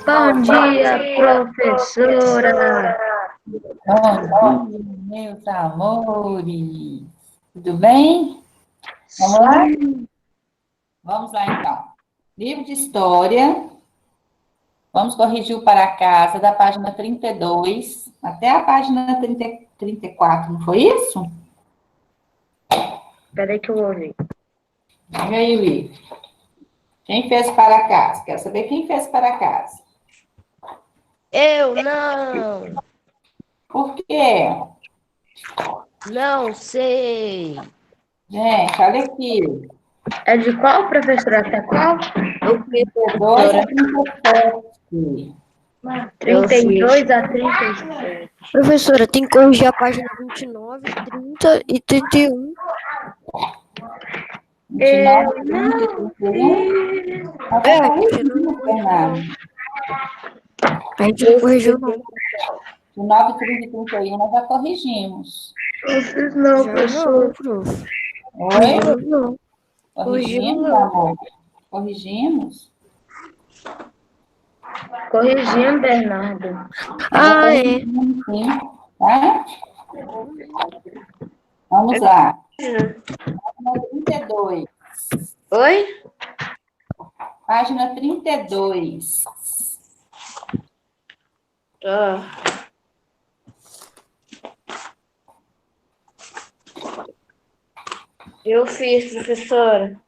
Bom dia, professora. Bom dia, meus amores. Tudo bem? Vamos lá? Sim. Vamos lá, então. Livro de História. Vamos corrigir o para casa da página 32 até a página 34, não foi isso? Peraí que eu vou ver. Diga aí o livro. Quem fez para casa? Quero saber quem fez para casa. Eu não Por quê? não sei. Gente, olha aqui. É de qual, professora? Até qual? Eu fiz, 32 a professora. 37. Eu fiz. 32 a 37. Professora, tem que corrigir a página 29, 30 e 31. 29, 30, 31. Nós já corrigimos, Fernando. A gente não corrigiu, não. De 9, 30 e 31 nós já corrigimos. Não fiz não, Já professora. não, prof. Oi? Não. Corrigimos, não. amor? Corrigimos? Corrigindo, Bernardo. Ah, é. Corrigimos, sim. Tá? Vamos lá. Página 32. Oi? Página 32. Eu fiz, professora.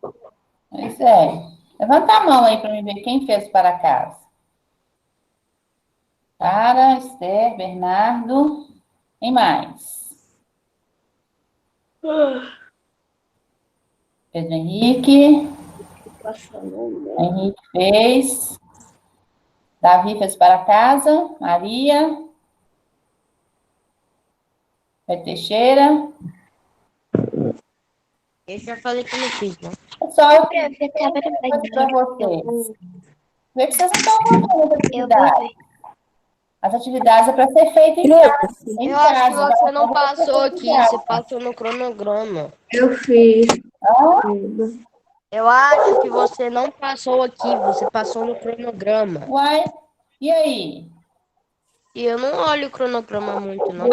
Pois é. Levanta a mão aí para mim ver quem fez para casa. Sara, Esther, Bernardo. Quem mais? Pedro Henrique. Henrique fez. Davi fez para casa. Maria. Teixeira. Eu já falei que não fiz, né? Pessoal, eu queria dizer uma coisa para vocês. Vê que vocês não estão fazendo as atividades. As atividades é para ser feita em casa. Eu acho que você não passou aqui, você passou no cronograma. Eu fiz. Eu acho que você não passou aqui, você passou no cronograma. Uai, e aí? E eu não olho o cronograma muito, não.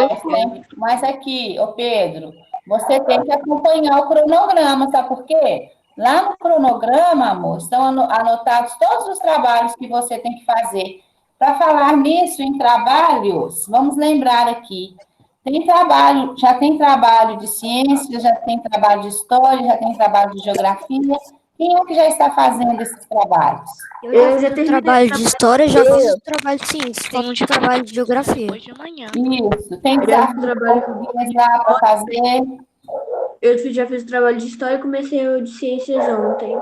Mas aqui, ô Pedro, você tem que acompanhar o cronograma, sabe por quê? Lá no cronograma, amor, estão anotados todos os trabalhos que você tem que fazer. Para falar nisso, em trabalhos, vamos lembrar aqui, tem trabalho, já tem trabalho de ciência, já tem trabalho de história, já tem trabalho de geografia. Quem é que já está fazendo esses trabalhos? Eu já fiz o trabalho de história, já fiz o trabalho de ciência, falta o trabalho de geografia. Hoje de manhã. Isso, tem desafio de português lá para fazer. Eu já fiz o trabalho de história e comecei o de ciências ontem.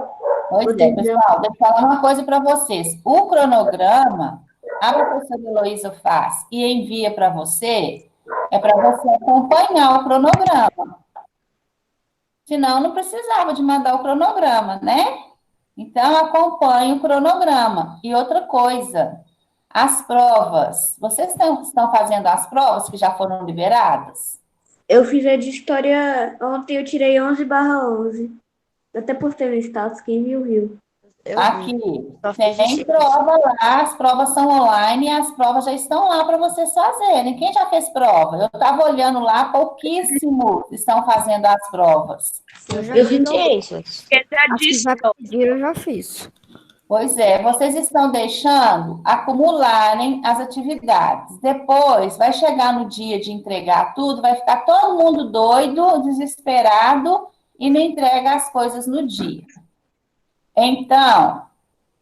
Pois é, pessoal, deixa eu falar uma coisa para vocês. O cronograma, a professora Heloísa faz e envia para você, é para você acompanhar o cronograma. Senão, não precisava de mandar o cronograma, né? Então, acompanhe o cronograma. E outra coisa, as provas. Vocês estão fazendo as provas que já foram liberadas? Eu fiz a de história ontem, eu tirei 11/11. Eu até postei no status, quem viu. Eu Aqui, só fiz tem ciência. prova lá, as provas são online e as provas já estão lá para vocês fazerem. Quem já fez prova? Eu estava olhando lá, pouquíssimos estão fazendo as provas. Eu já fiz ciências. As que vai pedir, eu já fiz. Pois é, vocês estão deixando acumularem as atividades. Depois, vai chegar no dia de entregar tudo, vai ficar todo mundo doido, desesperado e não entrega as coisas no dia. Então,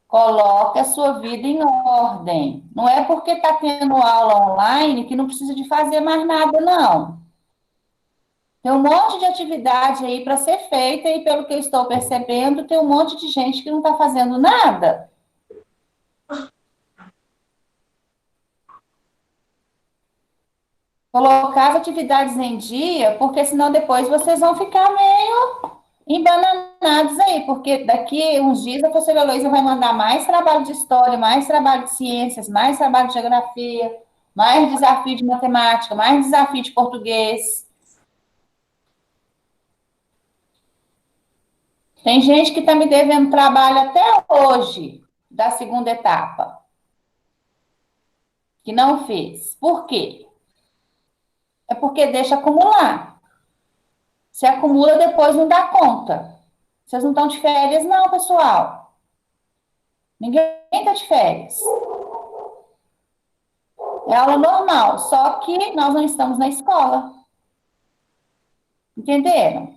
coloque a sua vida em ordem. Não é porque está tendo aula online que não precisa de fazer mais nada, não. Tem um monte de atividade aí para ser feita e, pelo que eu estou percebendo, tem um monte de gente que não está fazendo nada. Colocar as atividades em dia, porque senão depois vocês vão ficar meio embananados aí, porque daqui uns dias a professora Heloísa vai mandar mais trabalho de história, mais trabalho de ciências, mais trabalho de geografia, mais desafio de matemática, mais desafio de português. Tem gente que está me devendo trabalho até hoje, da segunda etapa. que não fez. Por quê? É porque deixa acumular. Se acumula, depois não dá conta. Vocês não estão de férias, não, pessoal. Ninguém está de férias. É aula normal, só que nós não estamos na escola. Entenderam?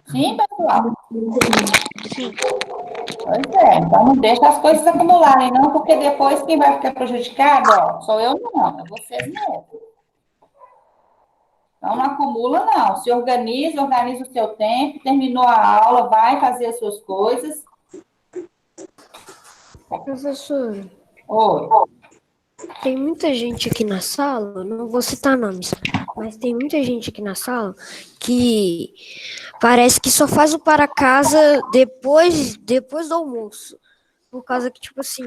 Sim, pessoal? Sim. Pois é, então não deixa as coisas acumularem, não, porque depois quem vai ficar prejudicado, ó, sou eu não, é vocês mesmos. Então não acumula, não. Se organiza, organiza o seu tempo, terminou a aula, vai fazer as suas coisas. Professor, Oi. tem muita gente aqui na sala, não vou citar nomes, mas tem muita gente aqui na sala que parece que só faz o para casa depois do almoço. Por causa que, tipo assim,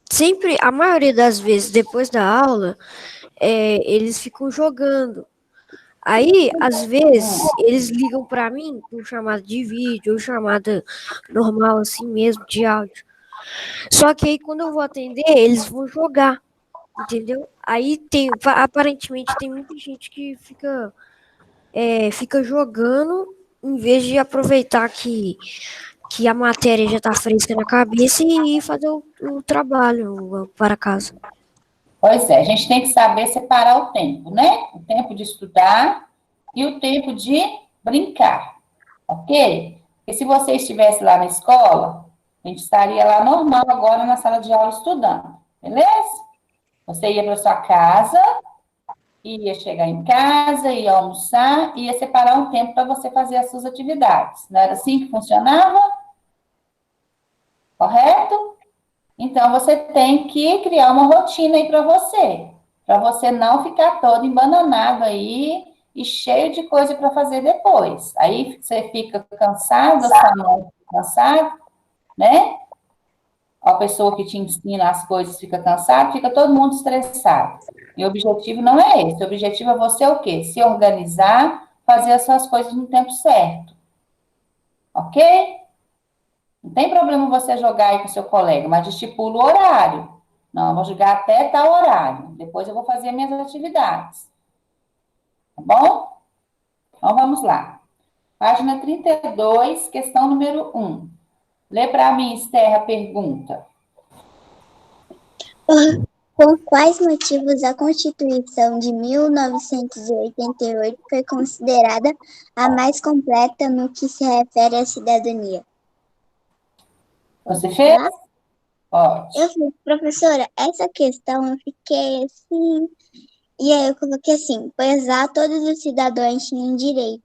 sempre, a maioria das vezes, depois da aula, eles ficam jogando. Aí, às vezes, eles ligam para mim por chamada de vídeo ou chamada normal, assim mesmo, de áudio. Só que aí, quando eu vou atender, eles vão jogar, entendeu? Aí aparentemente tem muita gente que fica jogando em vez de aproveitar que a matéria já está fresca na cabeça e fazer o trabalho para casa. Pois é, a gente tem que saber separar o tempo, né? O tempo de estudar e o tempo de brincar, ok? Porque se você estivesse lá na escola, a gente estaria lá normal agora na sala de aula estudando, beleza? Você ia para sua casa, ia chegar em casa, ia almoçar, ia separar um tempo para você fazer as suas atividades. Não era assim que funcionava? Correto? Então, você tem que criar uma rotina aí para você não ficar todo embananado aí e cheio de coisa para fazer depois. Aí você fica cansado, a sua mãe fica cansada, né? A pessoa que te ensina as coisas fica cansada, fica todo mundo estressado. E o objetivo não é esse. O objetivo é você o quê? Se organizar, fazer as suas coisas no tempo certo. Ok? Não tem problema você jogar aí com seu colega, mas estipula o horário. Não, eu vou jogar até tal horário. Depois eu vou fazer minhas atividades. Tá bom? Então vamos lá. Página 32, questão número 1. Lê para mim, Esther, a pergunta. Por quais motivos a Constituição de 1988 foi considerada a mais completa no que se refere à cidadania? Você fez? Pode. Eu fiz, professora, essa questão eu fiquei assim, e aí eu coloquei assim, pois lá todos os cidadãos tinham direito.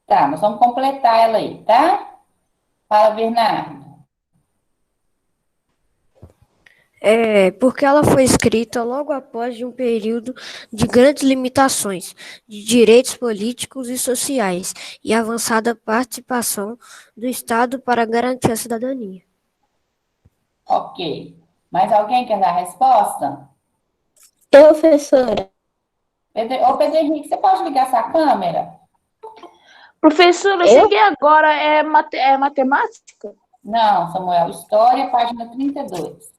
Tá, nós vamos completar ela aí, tá? Fala, Bernardo. Porque ela foi escrita logo após de um período de grandes limitações de direitos políticos e sociais e avançada participação do Estado para garantir a cidadania. Ok. Mais alguém quer dar a resposta? Professora, Ô, Pedro Henrique, você pode ligar essa câmera? Professora, eu cheguei agora, é matemática? Não, Samuel. História, página 32.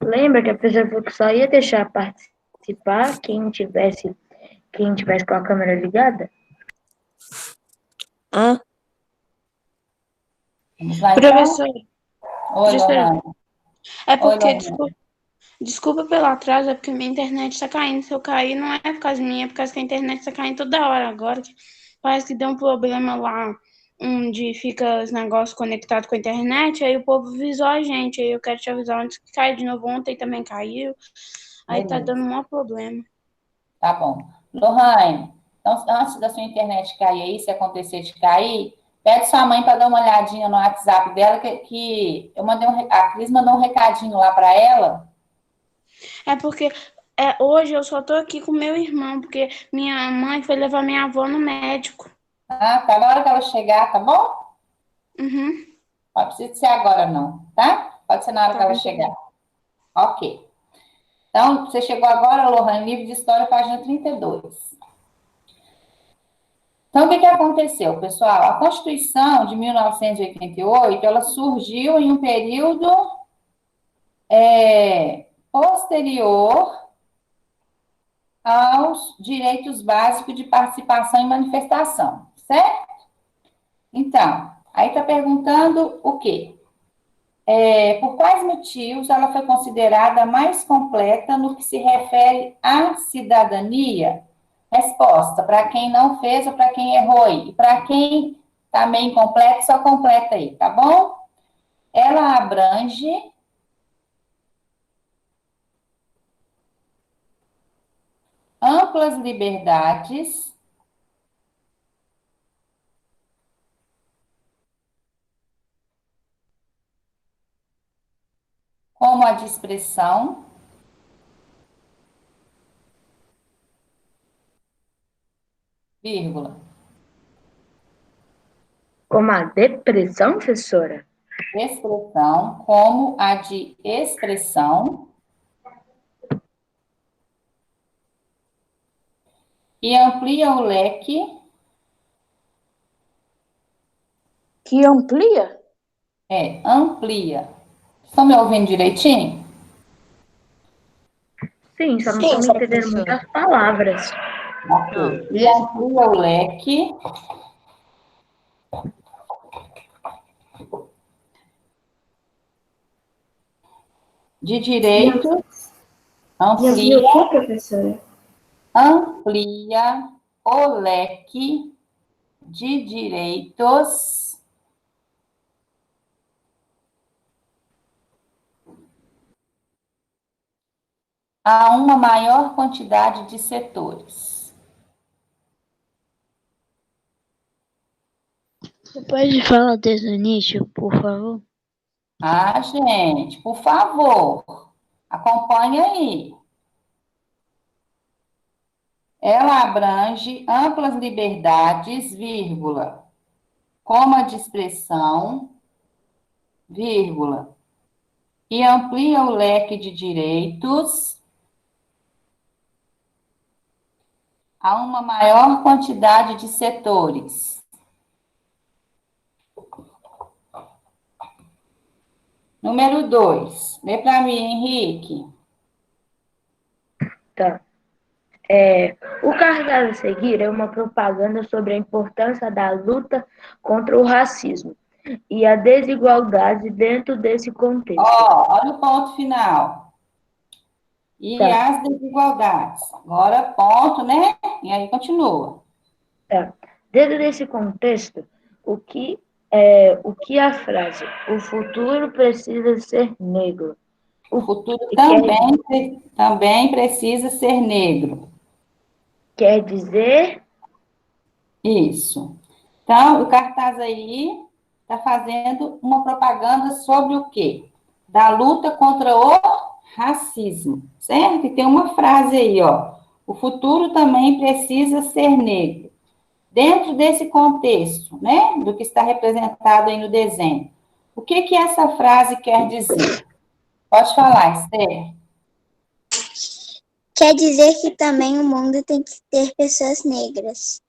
Lembra que a professora falou que só ia deixar participar quem tivesse com a câmera ligada? Vamos lá, então? Professora, Oi, Lorana. é porque, Oi, Lorana. desculpa pelo atraso, é porque minha internet está caindo. Se eu cair, não é por causa minha, é por causa que a internet está caindo toda hora agora. Parece que deu um problema lá, onde fica os negócios conectados com a internet, aí o povo avisou a gente. Aí eu quero te avisar antes que caia de novo. Ontem também caiu. Aí tá Beleza. dando um maior problema. Tá bom. Lohane, então, antes da sua internet cair aí, se acontecer de cair, pede sua mãe para dar uma olhadinha no WhatsApp dela, que eu mandei a Cris mandou um recadinho lá para ela. É porque hoje eu só tô aqui com meu irmão, porque minha mãe foi levar minha avó no médico. Ah, tá na hora que ela chegar, tá bom? Uhum. Não precisa ser agora, não, tá? Pode ser na hora que ela chegar. Ok. Então, você chegou agora, Lohane, livro de história, página 32. Então, o que aconteceu, pessoal? A Constituição de 1988, ela surgiu em um período posterior aos direitos básicos de participação e manifestação, certo? Então, aí está perguntando o quê? Por quais motivos ela foi considerada a mais completa no que se refere à cidadania? Resposta, para quem não fez ou para quem errou aí. E para quem está meio incompleto, só completa aí, tá bom? Ela abrange amplas liberdades, como a de expressão, vírgula, Como a depressão, professora? expressão, como a de expressão, e amplia o leque, Que amplia? amplia. Estão me ouvindo direitinho? Sim, só não Sim, estamos só entendendo professora. muitas palavras. Não, Ok. E amplia o leque de direitos, amplia professora? amplia o leque de direitos a uma maior quantidade de setores. Você pode falar desde o início, por favor? Ah, gente, por favor, acompanhe aí. Ela abrange amplas liberdades, vírgula, como a de expressão, vírgula, e amplia o leque de direitos a uma maior quantidade de setores. Número 2. Lê para mim, Henrique. Tá. O cartaz a seguir é uma propaganda sobre a importância da luta contra o racismo e a desigualdade dentro desse contexto. Olha o ponto final. E Tá. as desigualdades. Agora, ponto, né? E aí continua. Tá. Dentro desse contexto, o que a frase "o futuro precisa ser negro" O futuro quer, também precisa ser negro. quer dizer? Isso. Então, o cartaz aí está fazendo uma propaganda sobre o quê? Da luta contra o racismo, certo? E tem uma frase aí, ó. O futuro também precisa ser negro. Dentro desse contexto, né, do que está representado aí no desenho, o que que essa frase quer dizer? Pode falar, Esther. Quer dizer que também o mundo tem que ter pessoas negras.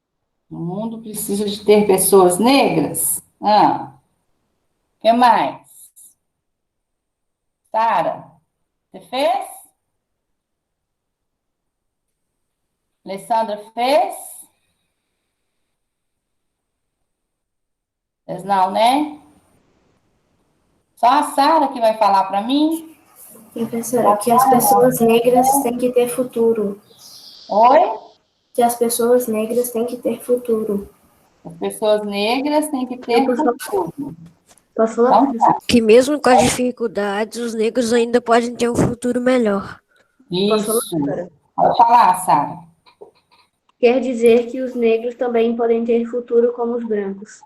O mundo precisa de ter pessoas negras? O que mais? Sara, você fez? Alessandra fez? Fez não, né? Só a Sara que vai falar para mim? Professora, que as pessoas negras têm que ter futuro. Oi? Que as pessoas negras têm que ter futuro. As pessoas negras têm que ter futuro. Posso falar? Então, tá. Que mesmo com as dificuldades, os negros ainda podem ter um futuro melhor. Isso. Pode falar, Sara. Quer dizer que os negros também podem ter futuro como os brancos.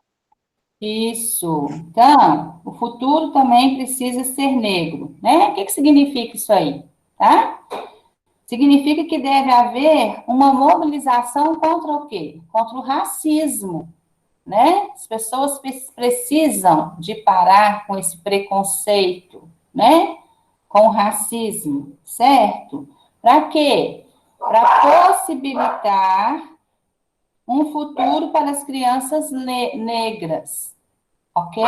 Isso. Então, o futuro também precisa ser negro, né? O que significa isso aí, tá? Significa que deve haver uma mobilização contra o quê? Contra o racismo, né? As pessoas precisam de parar com esse preconceito, né? Com o racismo, certo? Para quê? Para possibilitar um futuro para as crianças negras, ok?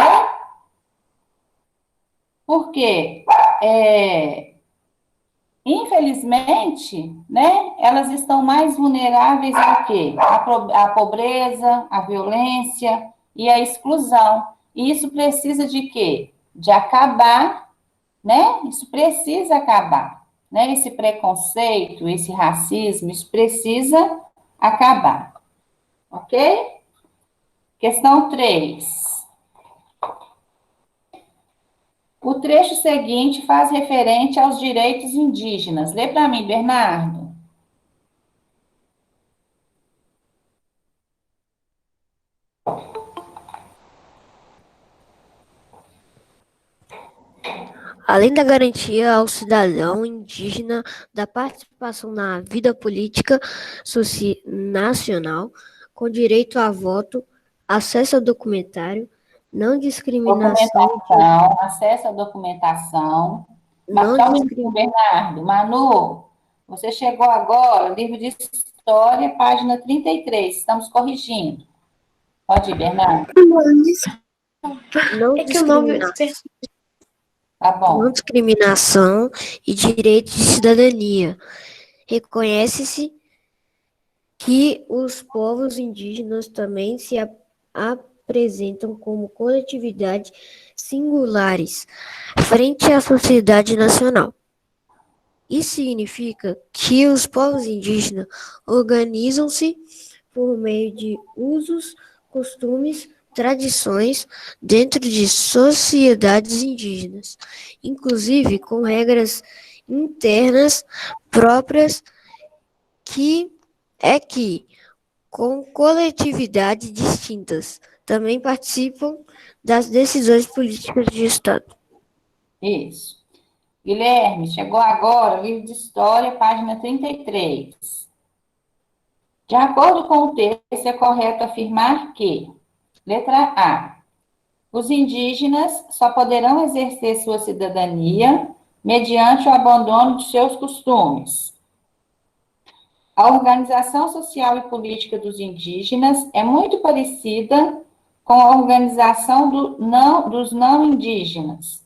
Porque, infelizmente, né, elas estão mais vulneráveis ao quê? À pobreza, à violência e à exclusão. E isso precisa de quê? De acabar, né? Isso precisa acabar, né? Esse preconceito, esse racismo, isso precisa acabar, ok? Questão 3. O trecho seguinte faz referente aos direitos indígenas. Lê para mim, Bernardo. Além da garantia ao cidadão indígena da participação na vida política nacional, com direito a voto, acesso ao documentário, não discriminação, Documentação, acesso à documentação. Mas não só um minutinho, discriminação. Bernardo. Manu, você chegou agora, livro de História, página 33. Estamos corrigindo. Pode ir, Bernardo. Não É que o nome... Tá não bom. discriminação e direito de cidadania. Reconhece-se que os povos indígenas também se apresentam como coletividades singulares frente à sociedade nacional. Isso significa que os povos indígenas organizam-se por meio de usos, costumes, tradições dentro de sociedades indígenas, inclusive com regras internas próprias que com coletividades distintas, também participam das decisões políticas de Estado. Isso. Guilherme, chegou agora, livro de História, página 33. De acordo com o texto, é correto afirmar que, letra A, os indígenas só poderão exercer sua cidadania mediante o abandono de seus costumes. A organização social e política dos indígenas é muito parecida com a organização dos não indígenas.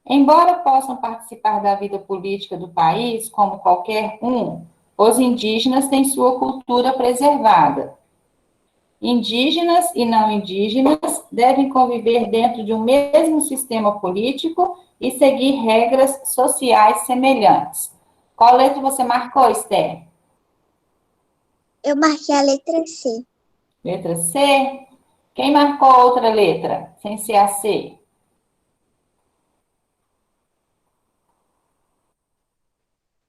Embora possam participar da vida política do país, como qualquer um, os indígenas têm sua cultura preservada. Indígenas e não indígenas devem conviver dentro de um mesmo sistema político e seguir regras sociais semelhantes. Qual letra você marcou, Esther? Eu marquei a letra C. Letra C. Quem marcou outra letra, sem ser a C?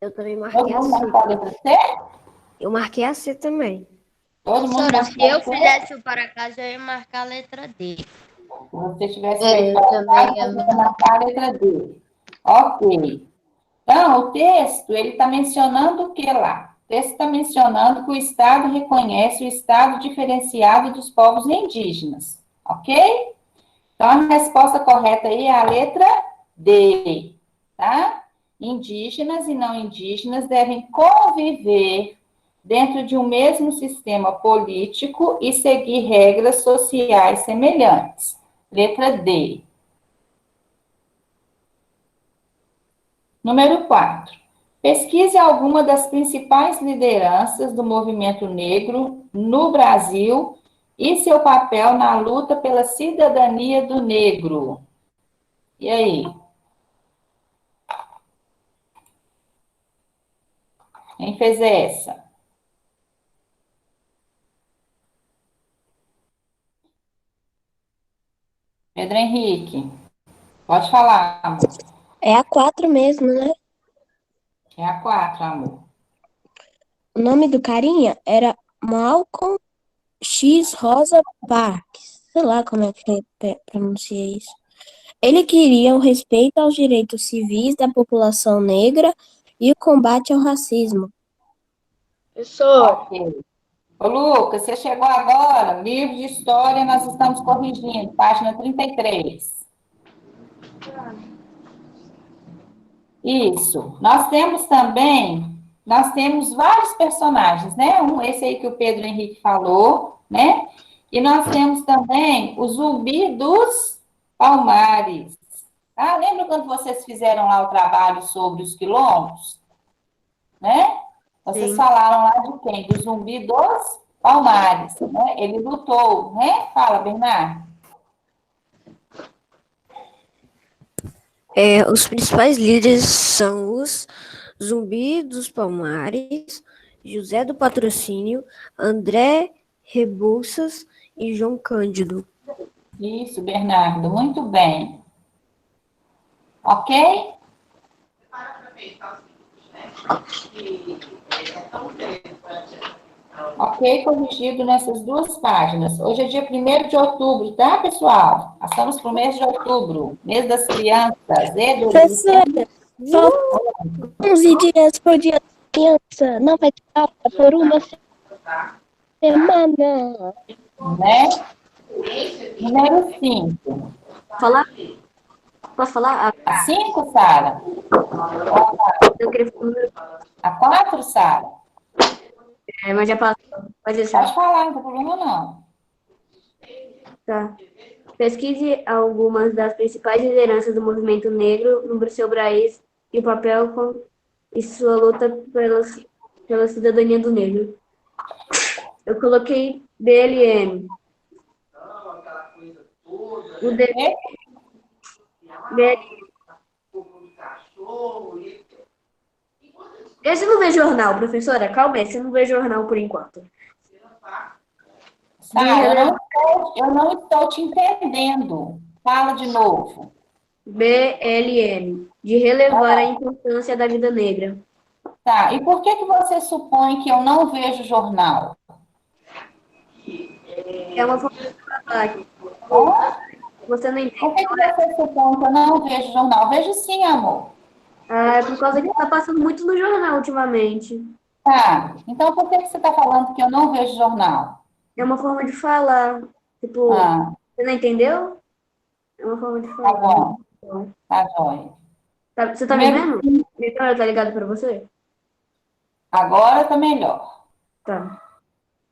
Eu também Todo marquei a mundo C. marcou a letra C? Eu marquei a C também. Todo mundo Professora, se marcou eu a C? fizesse o para casa, eu ia marcar a letra D. Se você tivesse É, feito eu para também, casa, você ia marcar a letra D. Ok. Então, o texto, ele está mencionando o que lá? O texto está mencionando que o Estado reconhece o estado diferenciado dos povos indígenas, ok? Então, a resposta correta aí é a letra D, tá? Indígenas e não indígenas devem conviver dentro de um mesmo sistema político e seguir regras sociais semelhantes. Letra D. Número 4. Pesquise alguma das principais lideranças do movimento negro no Brasil e seu papel na luta pela cidadania do negro. E aí? Quem fez essa? Pedro Henrique. Pode falar, amor. É a 4 mesmo, né? É a 4, amor. O nome do carinha era Malcolm X Rosa Parks. Sei lá como é que pronuncia isso. Ele queria o respeito aos direitos civis da população negra e o combate ao racismo. Professor, Ok. Ô, Lucas, você chegou agora, livro de história, nós estamos corrigindo, página 33. Isso. Nós temos também nós temos vários personagens, né? Esse aí que o Pedro Henrique falou, né? E nós temos também o Zumbi dos Palmares. Ah, lembra quando vocês fizeram lá o trabalho sobre os quilombos, né? Vocês Sim. falaram lá de quem? Do Zumbi dos Palmares, né? Ele lutou, né? Fala, Bernardo. Os principais líderes são os Zumbi dos Palmares, José do Patrocínio, André Rebouças e João Cândido. Isso, Bernardo, muito bem. Ok? Ok, corrigido nessas duas páginas. Hoje é dia 1º de outubro, tá, pessoal? Passamos para o mês de outubro, mês das crianças. Professora, faltam 11 dias pro dia da criança. Não vai ter aula por uma semana. Né? Número 5. Falar? Posso falar? A 5, Sara? Eu queria falar o número. A 4, Sara? Mas já passou. Pode deixar. Pode falar, não tem problema não. Tá. Pesquise algumas das principais lideranças do movimento negro no seu país e o papel e sua luta pela cidadania do negro. Eu coloquei BLM. O BLM. Esse não vê jornal, professora. Calma aí, você não vê jornal por enquanto. Sara, eu não estou te entendendo. Fala de novo. BLM. De relevar a importância da vida negra. Tá, e por que você supõe que eu não vejo jornal? É uma forma de falar. Você não entende. Por que você supõe que eu não vejo jornal? Vejo sim, amor. Ah, é por causa que está passando muito no jornal ultimamente. Tá, então por que você está falando que eu não vejo jornal? É uma forma de falar. Tipo, você não entendeu? É uma forma de falar. Tá bom. Tá jóia. Você tá me vendo? Melhor, tá ligado para você? Agora tá melhor. Tá.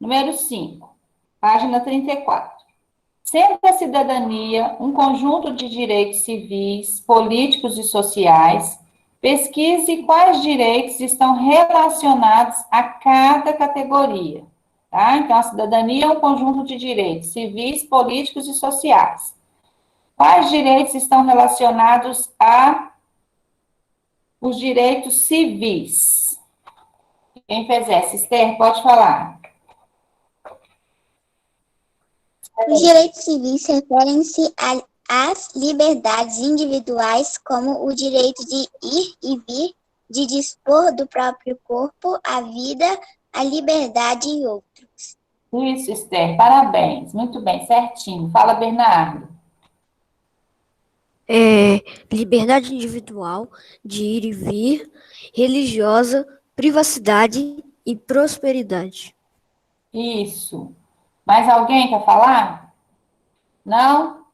Número 5, página 34. Sendo a cidadania um conjunto de direitos civis, políticos e sociais, pesquise quais direitos estão relacionados a cada categoria. Tá? Então, a cidadania é um conjunto de direitos civis, políticos e sociais. Quais direitos estão relacionados a os direitos civis? Quem fez essa? Esther, pode falar. Os direitos civis referem-se às liberdades individuais, como o direito de ir e vir, de dispor do próprio corpo, a vida, a liberdade e outros. Isso, Esther, parabéns. Muito bem, certinho. Fala, Bernardo. Liberdade individual de ir e vir, religiosa, privacidade e prosperidade. Isso. Mais alguém quer falar? Não?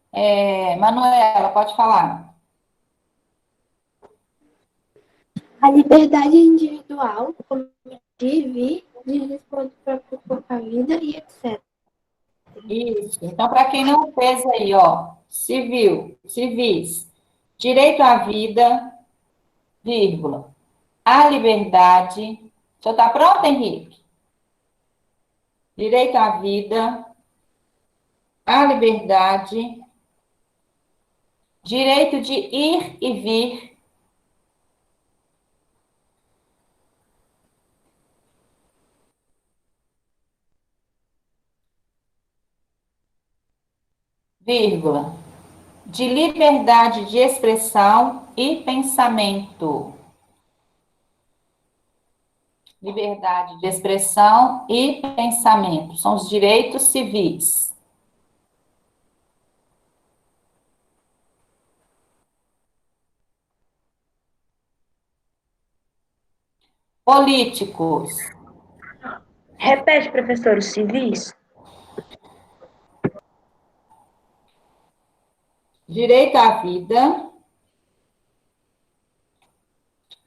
Manuela, pode falar. A liberdade individual, como de vir, de dispor do próprio corpo, a vida e etc. Isso. Então, para quem não fez aí, ó, civis, direito à vida, vírgula, à liberdade. Já está pronto, Henrique? Direito à vida, à liberdade, direito de ir e vir, vírgula, de liberdade de expressão e pensamento. Liberdade de expressão e pensamento. São os direitos civis. Políticos. Repete, professor, os civis? Direito à vida,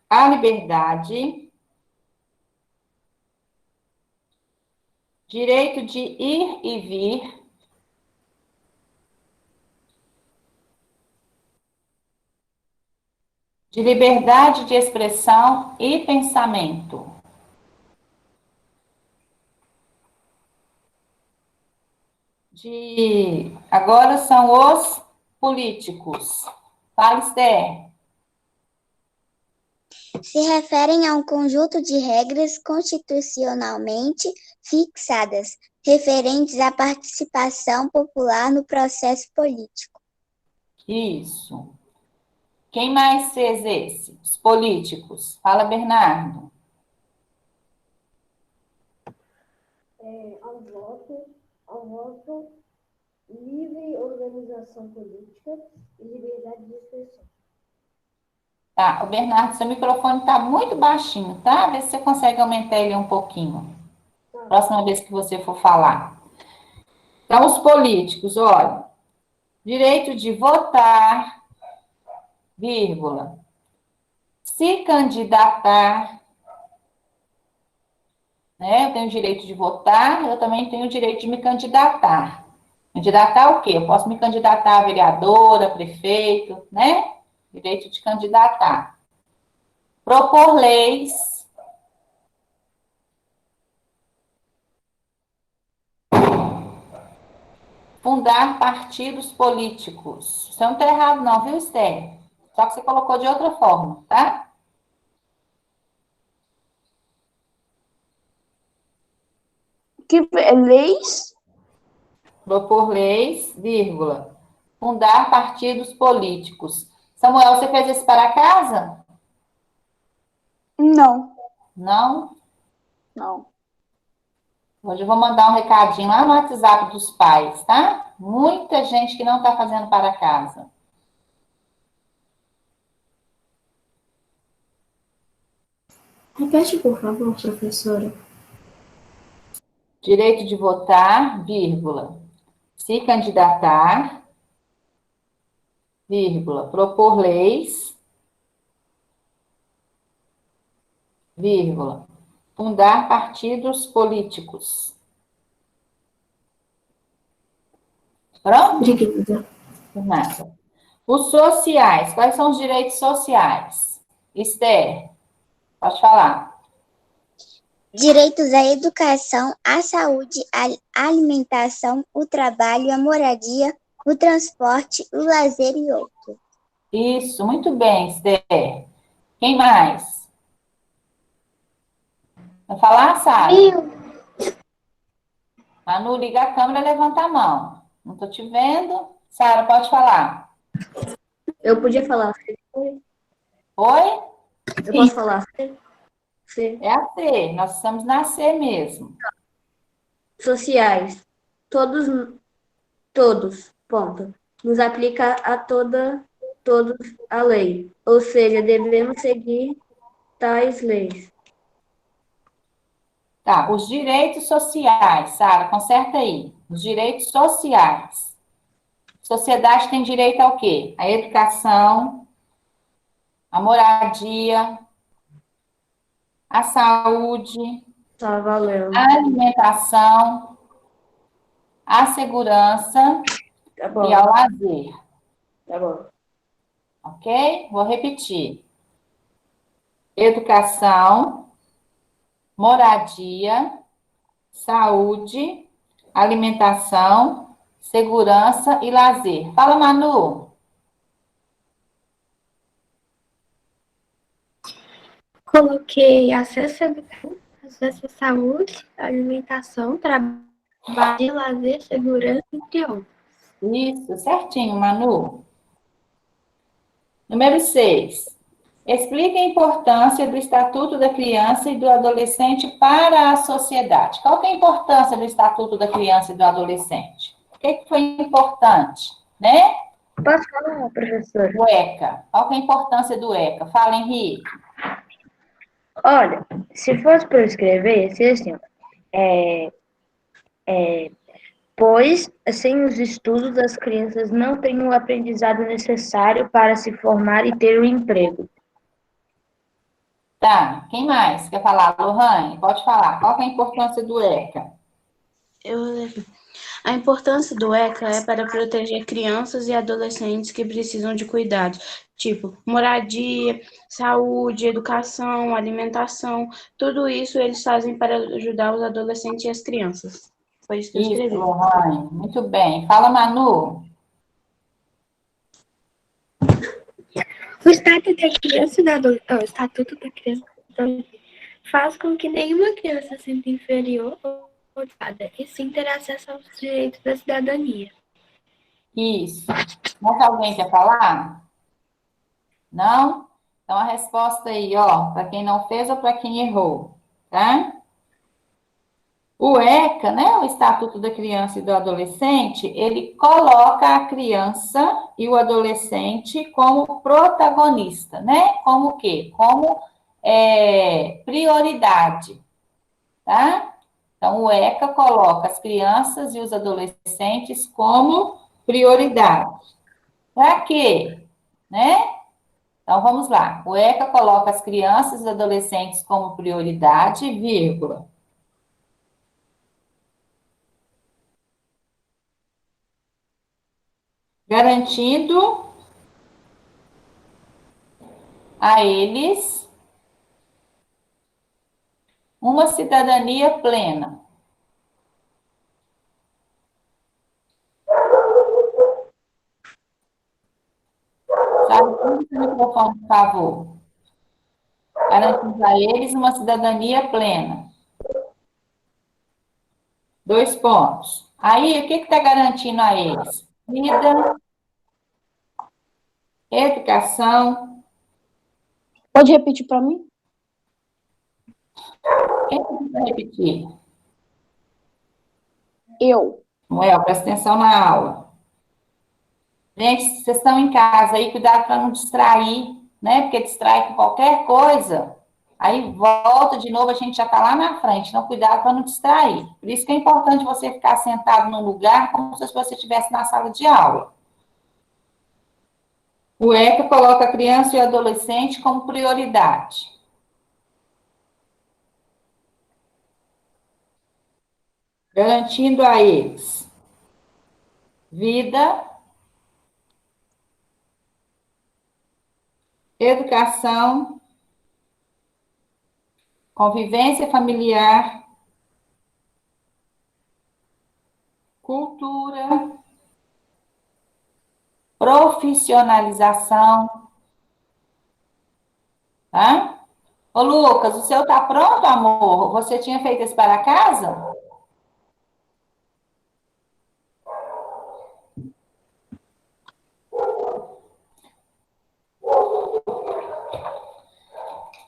à liberdade, direito de ir e vir, de liberdade de expressão e pensamento. Agora são os políticos. Fala, Esther. Se referem a um conjunto de regras constitucionalmente fixadas, referentes à participação popular no processo político. Isso. Quem mais fez esse? Os políticos. Fala, Bernardo. Ao voto, livre organização política e liberdade de expressão. Tá, o Bernardo, seu microfone está muito baixinho, tá? Vê se você consegue aumentar ele um pouquinho. Próxima vez que você for falar. Então, os políticos, olha. Direito de votar, vírgula. Se candidatar, né? Eu tenho o direito de votar, eu também tenho o direito de me candidatar. Candidatar o quê? Eu posso me candidatar a vereadora, prefeito, né? Direito de candidatar. Propor leis. Fundar partidos políticos. Isso não está errado não, viu, Esther? Só que você colocou de outra forma, tá? Leis? Propor leis, vírgula. Fundar partidos políticos. Samuel, você fez esse para casa? Não. Não? Não. Hoje eu vou mandar um recadinho lá no WhatsApp dos pais, tá? Muita gente que não está fazendo para casa. Repete, por favor, professora. Direito de votar, vírgula. Se candidatar, vírgula. Propor leis, vírgula. Fundar partidos políticos. Pronto? Obrigada. Nada. Os sociais. Quais são os direitos sociais? Esther, pode falar. Direitos à educação, à saúde, à alimentação, o trabalho, a moradia, o transporte, o lazer e outros. Isso, muito bem, Esther. Quem mais? Vai falar, Sara? Manu, liga a câmera e levanta a mão. Não estou te vendo. Sara, pode falar. Eu podia falar. Oi? Eu posso falar. C. É a C. Nós estamos na C mesmo. Sociais. Todos, ponto. Nos aplica a todos a lei. Ou seja, devemos seguir tais leis. Tá, os direitos sociais, Sara, conserta aí. Os direitos sociais. Sociedade tem direito ao quê? A educação, a moradia, a saúde, Tá, valeu. a alimentação, a segurança Tá bom. e ao lazer. Tá bom. Ok? Vou repetir. Educação, moradia, saúde, alimentação, segurança e lazer. Fala, Manu. Coloquei acesso à educação, acesso à saúde, alimentação, trabalho, lazer, segurança, entre outros. Isso, certinho, Manu. Número 6. Explique a importância do Estatuto da Criança e do Adolescente para a sociedade. Qual que é a importância do Estatuto da Criança e do Adolescente? O que foi importante, né? Posso falar, professor? O ECA. Qual que é a importância do ECA? Fala, Henrique. Olha, se fosse para eu escrever, seria assim, pois, sem os estudos, as crianças não têm o aprendizado necessário para se formar e ter um emprego. Tá, quem mais quer falar? Lohane, pode falar. Qual que é a importância do ECA? A importância do ECA é para proteger crianças e adolescentes que precisam de cuidados, tipo moradia, saúde, educação, alimentação. Tudo isso eles fazem para ajudar os adolescentes e as crianças. Foi isso que eu Isso, escrevi. Lohane, muito bem. Fala, Manu. O Estatuto da Criança e do Adolescente, o Estatuto da Criança e do Adolescente faz com que nenhuma criança se sinta inferior ou odiada, e sim ter acesso aos direitos da cidadania. Isso. Mais alguém quer falar? Não? Então, a resposta aí, ó, para quem não fez ou para quem errou, tá? O ECA, né, o Estatuto da Criança e do Adolescente, ele coloca a criança e o adolescente como protagonista, né? Como o quê? Como prioridade, tá? Então, o ECA coloca as crianças e os adolescentes como prioridade. Para quê? Né? Então, vamos lá. O ECA coloca as crianças e adolescentes como prioridade, vírgula. Garantindo a eles uma cidadania plena. Sabe, o microfone, por favor. Garantindo a eles uma cidadania plena. 2 pontos. Aí, o que está garantindo a eles? Vida, educação. Pode repetir para mim? Quem precisa repetir? Eu. Noel, presta atenção na aula. Gente, vocês estão em casa aí, cuidado para não distrair, né? Porque distrai com qualquer coisa. Aí volta de novo, a gente já está lá na frente. Então, cuidado para não distrair. Por isso que é importante você ficar sentado num lugar como se você estivesse na sala de aula. O ECA coloca a criança e o adolescente como prioridade. Garantindo a eles vida, educação, convivência familiar, cultura, profissionalização, tá? Ô, Lucas, o seu tá pronto, amor? Você tinha feito esse para casa?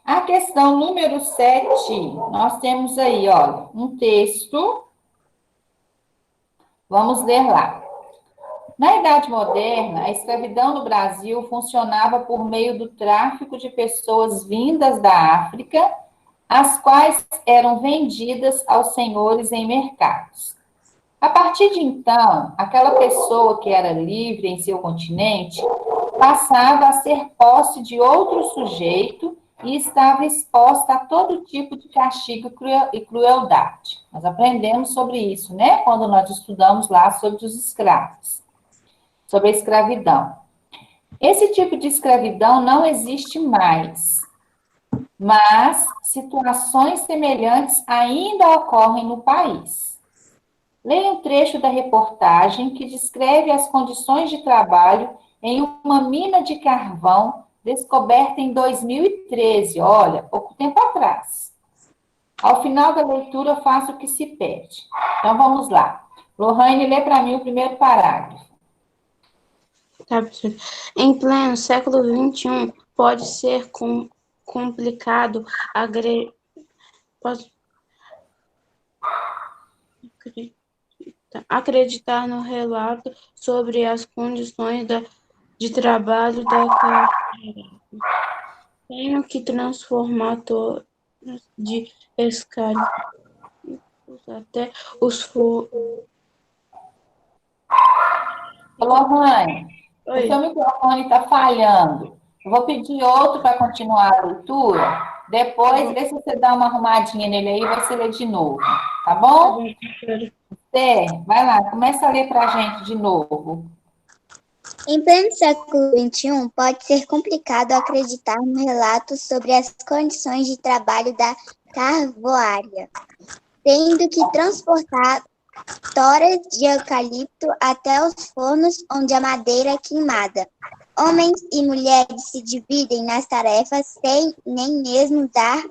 A questão número 7, nós temos aí, olha, um texto. Vamos ler lá. Na Idade Moderna, a escravidão no Brasil funcionava por meio do tráfico de pessoas vindas da África, as quais eram vendidas aos senhores em mercados. A partir de então, aquela pessoa que era livre em seu continente passava a ser posse de outro sujeito e estava exposta a todo tipo de castigo e crueldade. Nós aprendemos sobre isso, né? Quando nós estudamos lá sobre os escravos, sobre a escravidão. Esse tipo de escravidão não existe mais, mas situações semelhantes ainda ocorrem no país. Leia um trecho da reportagem que descreve as condições de trabalho em uma mina de carvão descoberta em 2013, olha, pouco tempo atrás. Ao final da leitura, faça o que se pede. Então, vamos lá. Lohane, lê para mim o primeiro parágrafo. Tá, professor. Em pleno século XXI, pode ser complicado acreditar no relato sobre as condições de trabalho da carreira. Tenho que transformar todos de escravos até os Lohane, o Oi. seu microfone está falhando. Eu vou pedir outro para continuar a leitura. Depois, vê se você dá uma arrumadinha nele aí e você lê de novo. Tá bom? Esther, vai lá, começa a ler para a gente de novo. Em pleno século XXI, pode ser complicado acreditar no relato sobre as condições de trabalho da carvoaria, tendo que transportar toras de eucalipto até os fornos onde a madeira é queimada. Homens e mulheres se dividem nas tarefas sem nem mesmo dar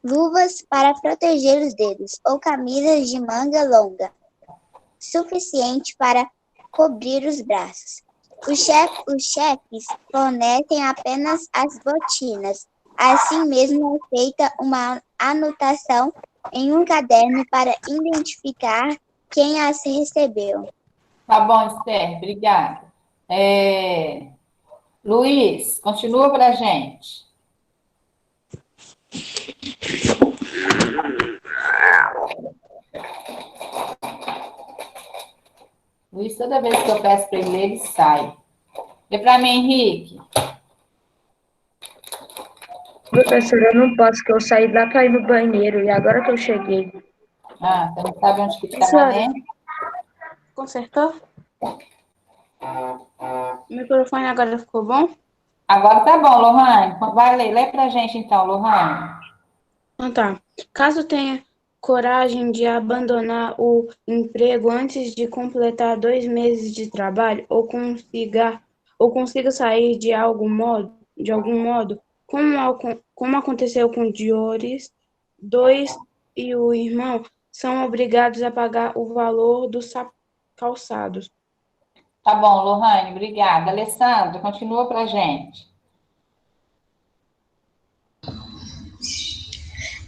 luvas para proteger os dedos ou camisas de manga longa, suficiente para cobrir os braços. Os chefes fornecem apenas as botinas. Assim mesmo é feita uma anotação em um caderno para identificar quem as recebeu. Tá bom, Esther, obrigada. Luiz, continua para a gente. Luiz, toda vez que eu peço para ele ler, ele sai. Lê para mim, Henrique. Professora, eu não posso, que eu saí lá para ir no banheiro e agora que eu cheguei. Ah, você não sabe onde que está, Professora. né? Consertou? O microfone agora ficou bom? Agora tá bom, Lohane. Vai ler. Lê para a gente então, Lohane. Então tá. Caso tenha coragem de abandonar o emprego antes de completar 2 meses de trabalho ou consiga sair de algum modo, como aconteceu com Dioris, 2 e o irmão são obrigados a pagar o valor dos calçados. Tá bom, Lohane, obrigada. Alessandra, continua para a gente.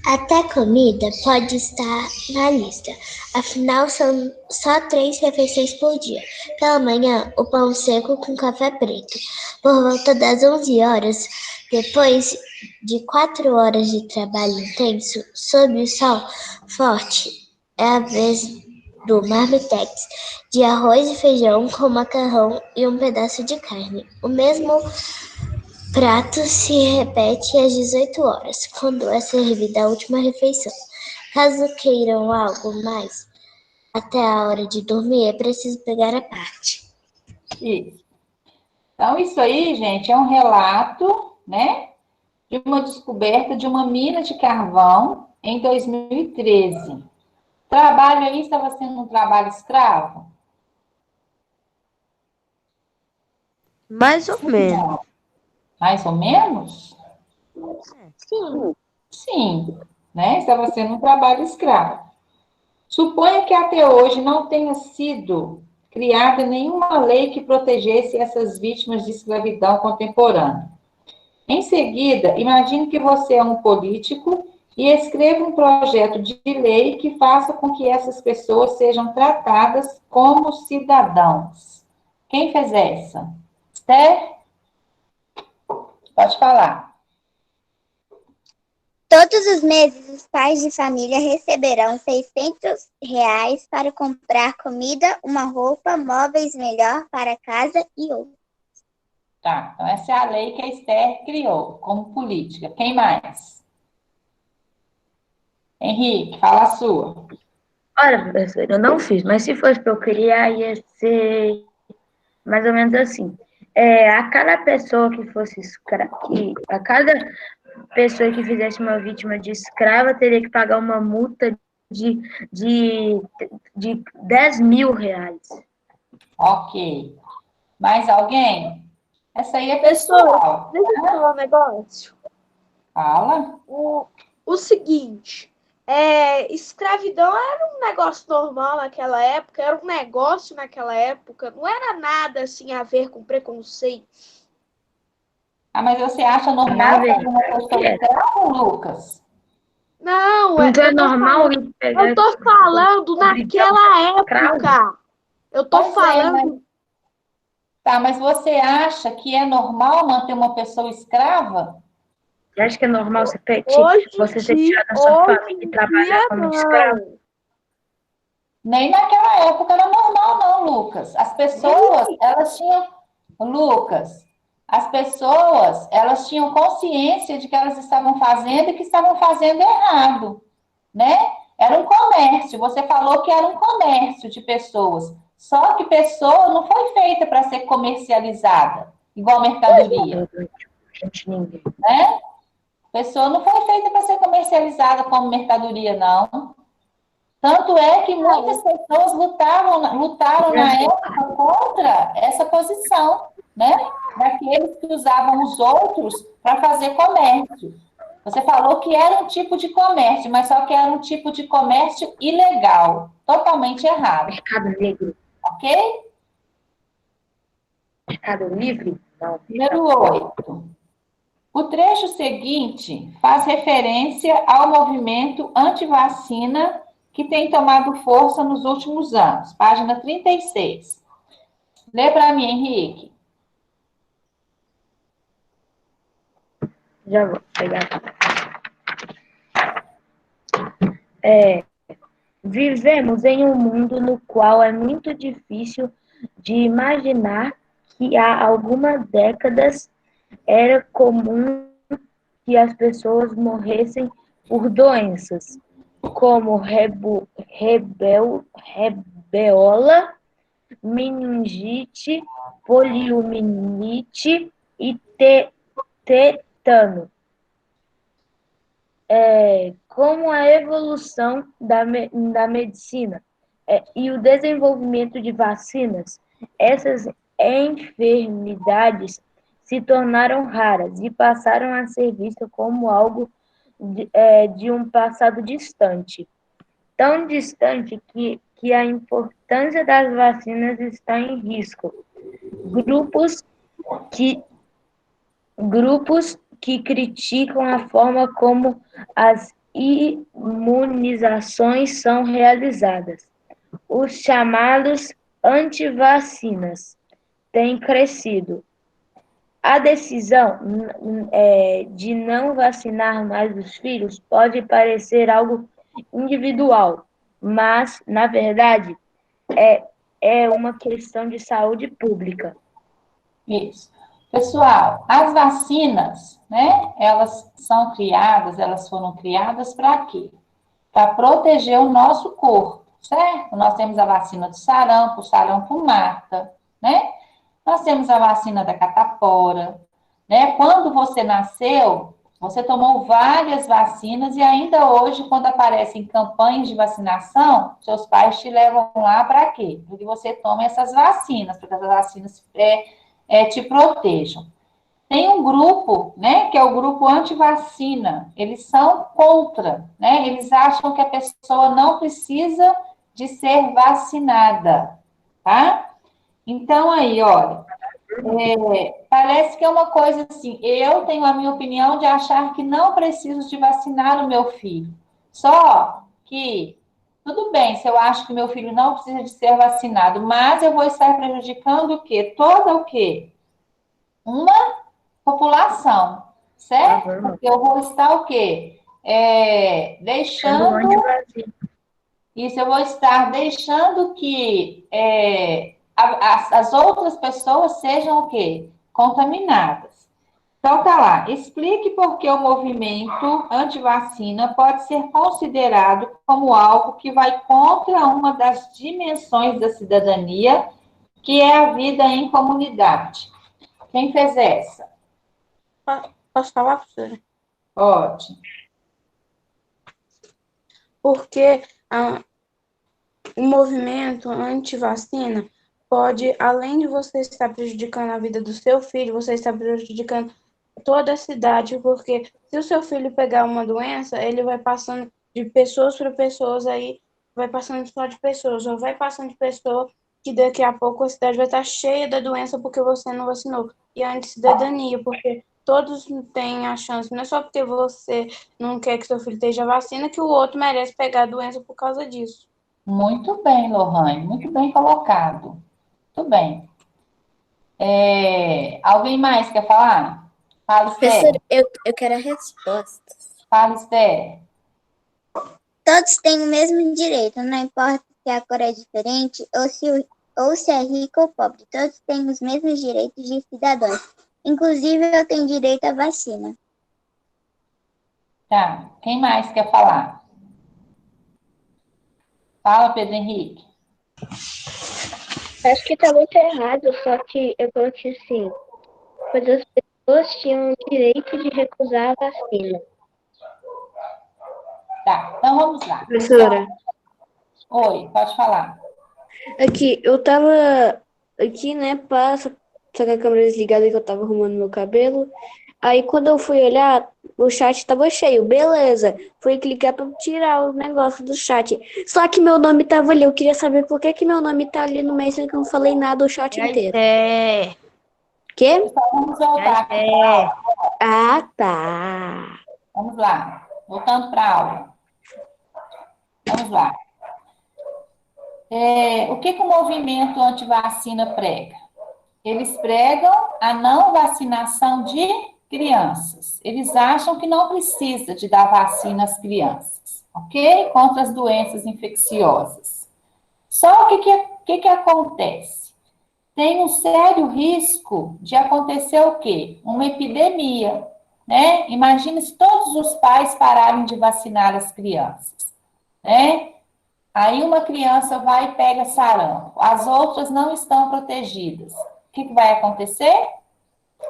Até comida pode estar na lista, afinal são só 3 refeições por dia. Pela manhã, o pão seco com café preto. Por volta das 11 horas, depois de 4 horas de trabalho intenso, sob o sol forte, é a vez do marmitex, de arroz e feijão com macarrão e um pedaço de carne. O mesmo prato se repete às 18 horas, quando é servida a última refeição. Caso queiram algo mais, até a hora de dormir, é preciso pegar a parte. Isso. Então, isso aí, gente, é um relato, né, de uma descoberta de uma mina de carvão em 2013. O trabalho aí estava sendo um trabalho escravo? Mais ou menos. Mais ou menos? Sim. Sim, né? Estava sendo um trabalho escravo. Suponha que até hoje não tenha sido criada nenhuma lei que protegesse essas vítimas de escravidão contemporânea. Em seguida, imagine que você é um político e escreva um projeto de lei que faça com que essas pessoas sejam tratadas como cidadãos. Quem fez essa? Esther? Pode falar. Todos os meses, os pais de família receberão R$ 600 para comprar comida, uma roupa, móveis melhor para casa e outros. Tá, então essa é a lei que a Esther criou como política. Quem mais? Henrique, fala a sua. Olha, professor, eu não fiz, mas se fosse para eu criar, ia ser mais ou menos assim. A cada pessoa que fosse a cada pessoa que fizesse uma vítima de escrava teria que pagar uma multa de R$ 10.000. Ok. Mais alguém? Essa aí é pessoal. Deixa eu falar um negócio. Fala. O seguinte, escravidão era um negócio normal naquela época, era um negócio naquela época, não era nada assim a ver com preconceito. Ah, mas você acha normal ter uma pessoa escrava, Lucas? Não, então é normal eu tô falando naquela época. Eu tô falando. Tá, mas você acha que é normal manter uma pessoa escrava? Você acha que é normal você ser tirado da sua família e trabalhar como escravo? Nem naquela época era normal, não, Lucas. As pessoas, elas tinham... Lucas, as pessoas, elas tinham consciência de que elas estavam fazendo e que estavam fazendo errado, né? Era um comércio. Você falou que era um comércio de pessoas. Só que pessoa não foi feita para ser comercializada, igual mercadoria. Né? Pessoa não foi feita para ser comercializada como mercadoria, não. Tanto é que muitas pessoas lutaram na época contra essa posição, né? Daqueles que usavam os outros para fazer comércio. Você falou que era um tipo de comércio, mas só que era um tipo de comércio ilegal, totalmente errado. Mercado negro. Ok? Mercado livre? Não. Número 8. O trecho seguinte faz referência ao movimento anti-vacina que tem tomado força nos últimos anos. Página 36. Lê para mim, Henrique. Já vou pegar. Vivemos em um mundo no qual é muito difícil de imaginar que há algumas décadas era comum que as pessoas morressem por doenças, como rebeola, meningite, poliomielite e tetano. Com a evolução da medicina e o desenvolvimento de vacinas, essas enfermidades se tornaram raras e passaram a ser vistas como algo de um passado distante. Tão distante que a importância das vacinas está em risco. Grupos que criticam a forma como as imunizações são realizadas. Os chamados antivacinas têm crescido. A decisão de não vacinar mais os filhos pode parecer algo individual, mas, na verdade, é uma questão de saúde pública. Isso. Pessoal, as vacinas, né, elas foram criadas para quê? Para proteger o nosso corpo, certo? Nós temos a vacina do sarampo, o sarampo mata, né? Nós temos a vacina da catapora, né? Quando você nasceu, você tomou várias vacinas e ainda hoje, quando aparecem campanhas de vacinação, seus pais te levam lá para quê? Para que você tome essas vacinas, para que essas vacinas te protejam. Tem um grupo, né, que é o grupo anti-vacina. Eles são contra, né? Eles acham que a pessoa não precisa de ser vacinada, tá? Então, aí, olha, parece que é uma coisa assim, eu tenho a minha opinião de achar que não preciso de vacinar o meu filho. Só que, tudo bem, se eu acho que meu filho não precisa de ser vacinado, mas eu vou estar prejudicando o quê? Toda o quê? Uma população, certo? Porque eu vou estar o quê? Eu vou estar deixando que as outras pessoas sejam o quê? Contaminadas. Então, tá lá. Explique por que o movimento anti-vacina pode ser considerado como algo que vai contra uma das dimensões da cidadania, que é a vida em comunidade. Quem fez essa? Posso falar, professora? Pode. Porque o movimento anti-vacina pode, além de você estar prejudicando a vida do seu filho, você está prejudicando toda a cidade, porque se o seu filho pegar uma doença, ele vai passando de pessoas para pessoas, aí vai passando só de pessoas, ou vai passando de pessoa que daqui a pouco a cidade vai estar cheia da doença porque você não vacinou. E a anticidadania, porque todos têm a chance, não é só porque você não quer que seu filho esteja vacina que o outro merece pegar a doença por causa disso. Muito bem, Lohane, muito bem colocado. Muito bem. Alguém mais quer falar? Fala, Esther. Professor, eu quero a resposta. Fala, Esther. Todos têm o mesmo direito, não importa se a cor é diferente ou se é rico ou pobre. Todos têm os mesmos direitos de cidadãos. Inclusive, eu tenho direito à vacina. Tá. Quem mais quer falar? Fala, Pedro Henrique. Acho que tá muito errado, só que eu coloquei assim, pois as pessoas tinham o direito de recusar a vacina. Tá, então vamos lá. Professora, Oi, pode falar. aqui, eu tava aqui, né, só com a câmera desligada que eu tava arrumando meu cabelo. Aí quando eu fui olhar, o chat tava cheio, beleza. Fui clicar pra tirar o negócio do chat. Só que meu nome tava ali. Eu queria saber por que que meu nome tá ali no meio, sendo que eu não falei nada o chat inteiro. Quê? Então, vamos voltar aqui para a aula. Ah, tá. Vamos lá. Voltando para a aula. Vamos lá. O que o movimento antivacina prega? Eles pregam a não vacinação de crianças. Eles acham que não precisa de dar vacina às crianças, ok? Contra as doenças infecciosas. Só que o que acontece? Tem um sério risco de acontecer o quê? Uma epidemia, né? Imagina se todos os pais pararem de vacinar as crianças, né? Aí uma criança vai e pega sarampo, as outras não estão protegidas. O que vai acontecer?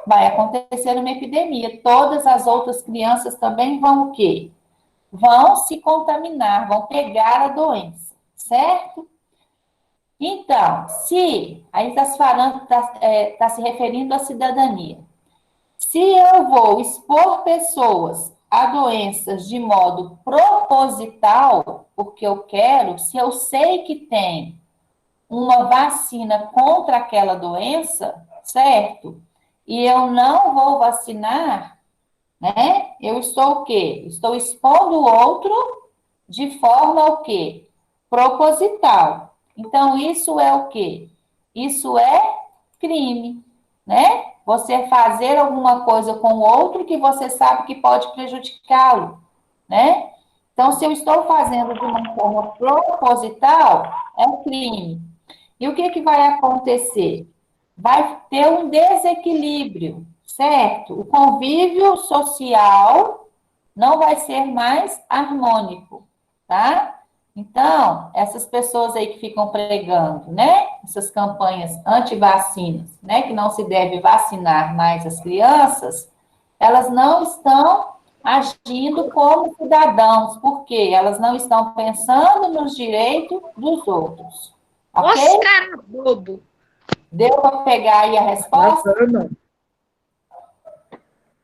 Vai acontecer uma epidemia. Todas as outras crianças também vão o quê? Vão se contaminar, vão pegar a doença, certo? Então, aí está se referindo à cidadania. Se eu vou expor pessoas a doenças de modo proposital, porque eu quero, se eu sei que tem uma vacina contra aquela doença, certo? E eu não vou vacinar, né? Eu estou o quê? Estou expondo o outro de forma o quê? Proposital. Então, isso é o quê? Isso é crime, né? Você fazer alguma coisa com o outro que você sabe que pode prejudicá-lo, né? Então, se eu estou fazendo de uma forma proposital, é crime. E o que vai acontecer? Vai ter um desequilíbrio, certo? O convívio social não vai ser mais harmônico, tá? Então, essas pessoas aí que ficam pregando, né? Essas campanhas anti-vacinas, né? Que não se deve vacinar mais as crianças, elas não estão agindo como cidadãos, porque elas não estão pensando nos direitos dos outros. Ok? Nossa, cara bobo. Deu para pegar aí a resposta?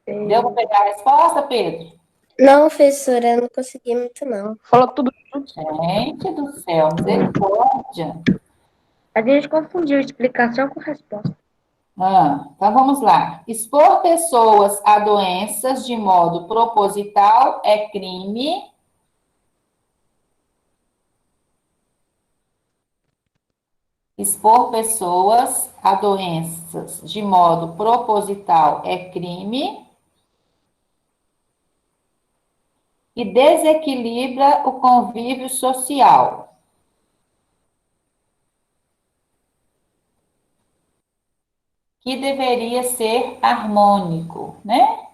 Deu para pegar a resposta, Pedro? Não, professora, eu não consegui muito, não. Falou tudo. Gente do céu, misericórdia. A gente confundiu explicação com resposta. Então vamos lá. Expor pessoas a doenças de modo proposital é crime. Expor pessoas a doenças de modo proposital é crime. E desequilibra o convívio social. Que deveria ser harmônico, né?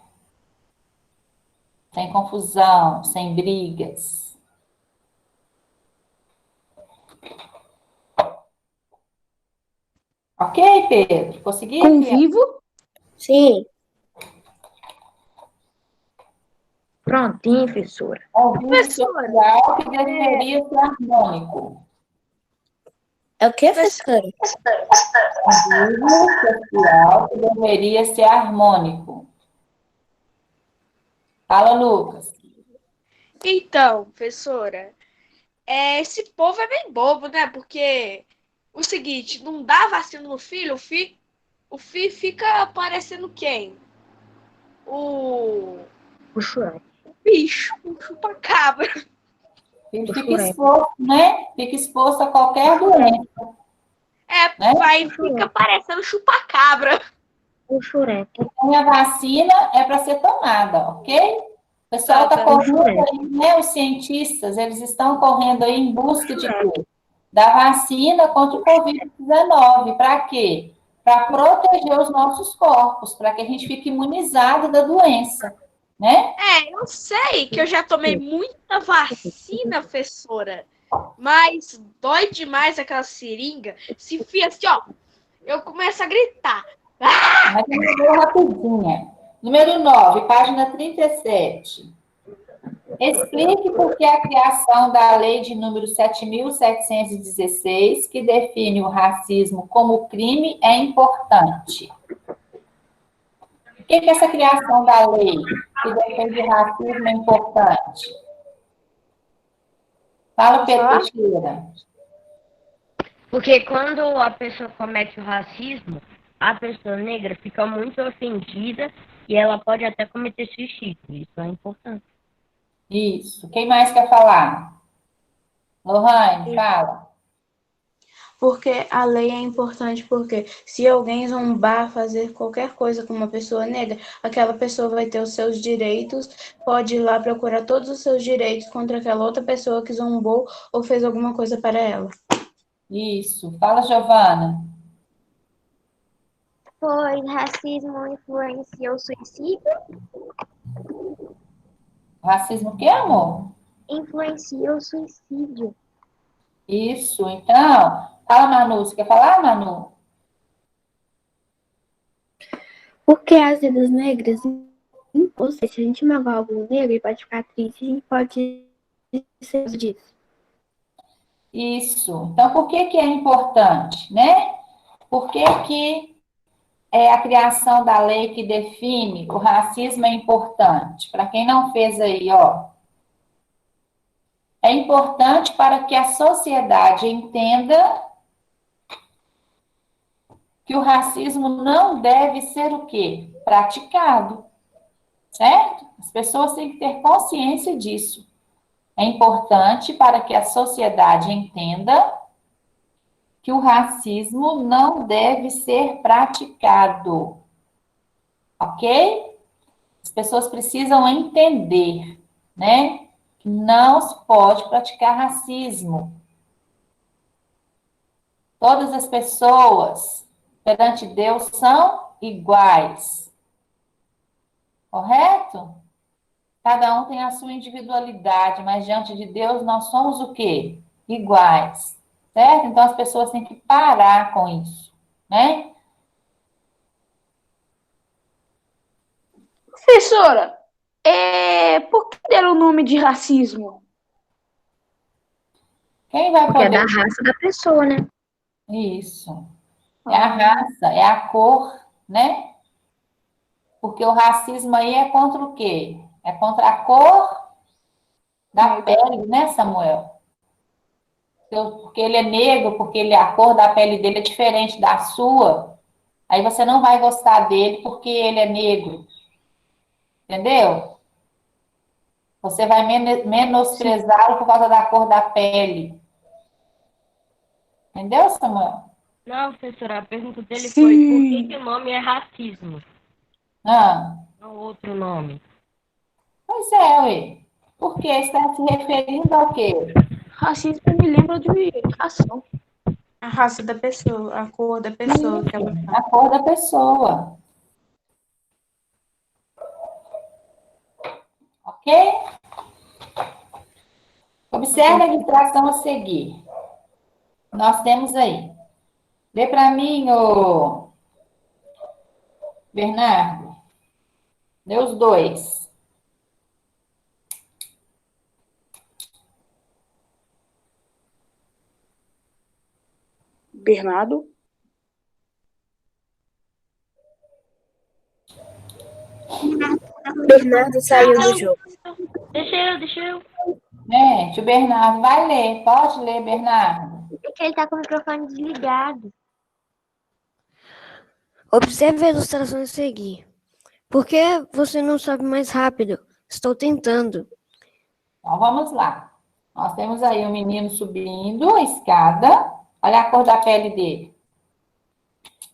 Sem confusão, sem brigas. Ok, Pedro? Conseguiu? Convivo? Sim. Prontinho, professora. Convívio social que deveria ser harmônico. É o que, professora? Convívio social que deveria ser harmônico. Fala, Lucas. Então, professora, esse povo é bem bobo, né? Porque o seguinte, não dá vacina no filho, o filho fica parecendo quem? O Shrek. bicho, o chupa-cabra. Ele fica exposto, né? Fica exposto a qualquer doença. Né? Vai, fica parecendo chupa-cabra. O Shrek. Então, a vacina é para ser tomada, ok? O pessoal está correndo aí, né? Os cientistas, eles estão correndo aí em busca de quê? Da vacina contra o Covid-19. Para quê? Para proteger os nossos corpos, para que a gente fique imunizado da doença, né? Eu sei que eu já tomei muita vacina, professora. Mas dói demais aquela seringa. Se enfia assim, ó. Eu começo a gritar. Mas eu vou rapidinha. Número 9, página 37. Explique por que a criação da lei de número 7.716, que define o racismo como crime, é importante. Por que essa criação da lei que defende o racismo é importante? Fala, Pedro Teixeira. Porque quando a pessoa comete o racismo, a pessoa negra fica muito ofendida e ela pode até cometer suicídio. Isso é importante. Isso. Quem mais quer falar? Lohane, fala. Porque a lei é importante, porque se alguém zombar, fazer qualquer coisa com uma pessoa negra, aquela pessoa vai ter os seus direitos, pode ir lá procurar todos os seus direitos contra aquela outra pessoa que zombou ou fez alguma coisa para ela. Isso. Fala, Giovana. Pois racismo influencia o suicídio? Racismo o quê, amor? Influencia o suicídio. Isso. Então, fala, Manu. Você quer falar, Manu? Porque as vidas negras, ou seja, se a gente magoar algum negro, ele pode ficar triste, a gente pode ser disso. Isso. Então, por que que é importante, né? Por que que a criação da lei que define o racismo é importante? Para quem não fez aí, ó. É importante para que a sociedade entenda que o racismo não deve ser o quê? Praticado, certo? As pessoas têm que ter consciência disso. É importante para que a sociedade entenda que o racismo não deve ser praticado, ok? As pessoas precisam entender, né? Que não se pode praticar racismo. Todas as pessoas perante Deus são iguais. Correto? Cada um tem a sua individualidade, mas diante de Deus nós somos o quê? Iguais. Certo? Então as pessoas têm que parar com isso, né? Professora, por que deram o nome de racismo? Quem vai Porque é poder... da raça da pessoa, né? Isso. É a raça, é a cor, né? Porque o racismo aí é contra o quê? É contra a cor da pele, né, Samuel? Porque ele é negro, porque a cor da pele dele é diferente da sua, aí você não vai gostar dele porque ele é negro. Entendeu? Você vai menosprezá-lo por causa da cor da pele. Entendeu, Samuel? Não, professora, a pergunta dele foi por que o nome é racismo? Não outro nome. Pois é, ué. Porque está se referindo ao quê? Racismo me lembra de ração. A raça da pessoa, a cor da pessoa. A cor da pessoa. Ok? Observe a ilustração a seguir. Nós temos aí. Lê para mim, ô Bernardo. Lê os dois. Bernardo? Bernardo saiu do jogo. Deixa eu. Gente, o Bernardo vai ler. Pode ler, Bernardo? Porque ele tá com o microfone desligado. Observe a ilustração a seguir. Por que você não sobe mais rápido? Estou tentando. Então, vamos lá. Nós temos aí o menino subindo a escada. Olha a cor da pele dele.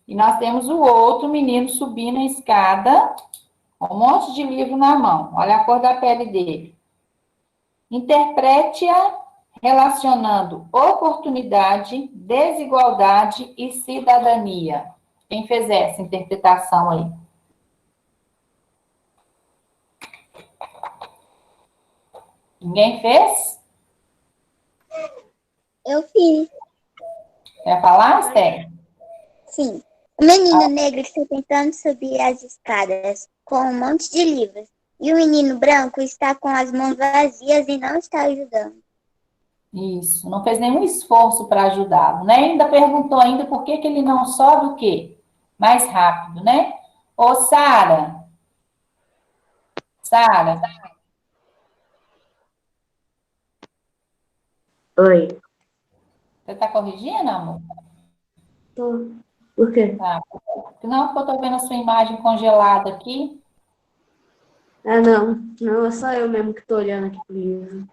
E nós temos o outro menino subindo a escada, com um monte de livro na mão. Olha a cor da pele dele. Interprete-a relacionando oportunidade, desigualdade e cidadania. Quem fez essa interpretação aí? Ninguém fez? Eu fiz, Quer falar, Esther? sim. O menino negro está tentando subir as escadas com um monte de livros. E o menino branco está com as mãos vazias e não está ajudando. Isso, não fez nenhum esforço para ajudá-lo, né? Ainda perguntou ainda por que ele não sobe o quê? Mais rápido, né? Ô, Sara, Oi. você está corrigindo, amor? Tô. Por quê? Tá. Não, porque eu estou vendo a sua imagem congelada aqui. Ah, não. Não, é só eu mesmo que tô olhando aqui pro livro.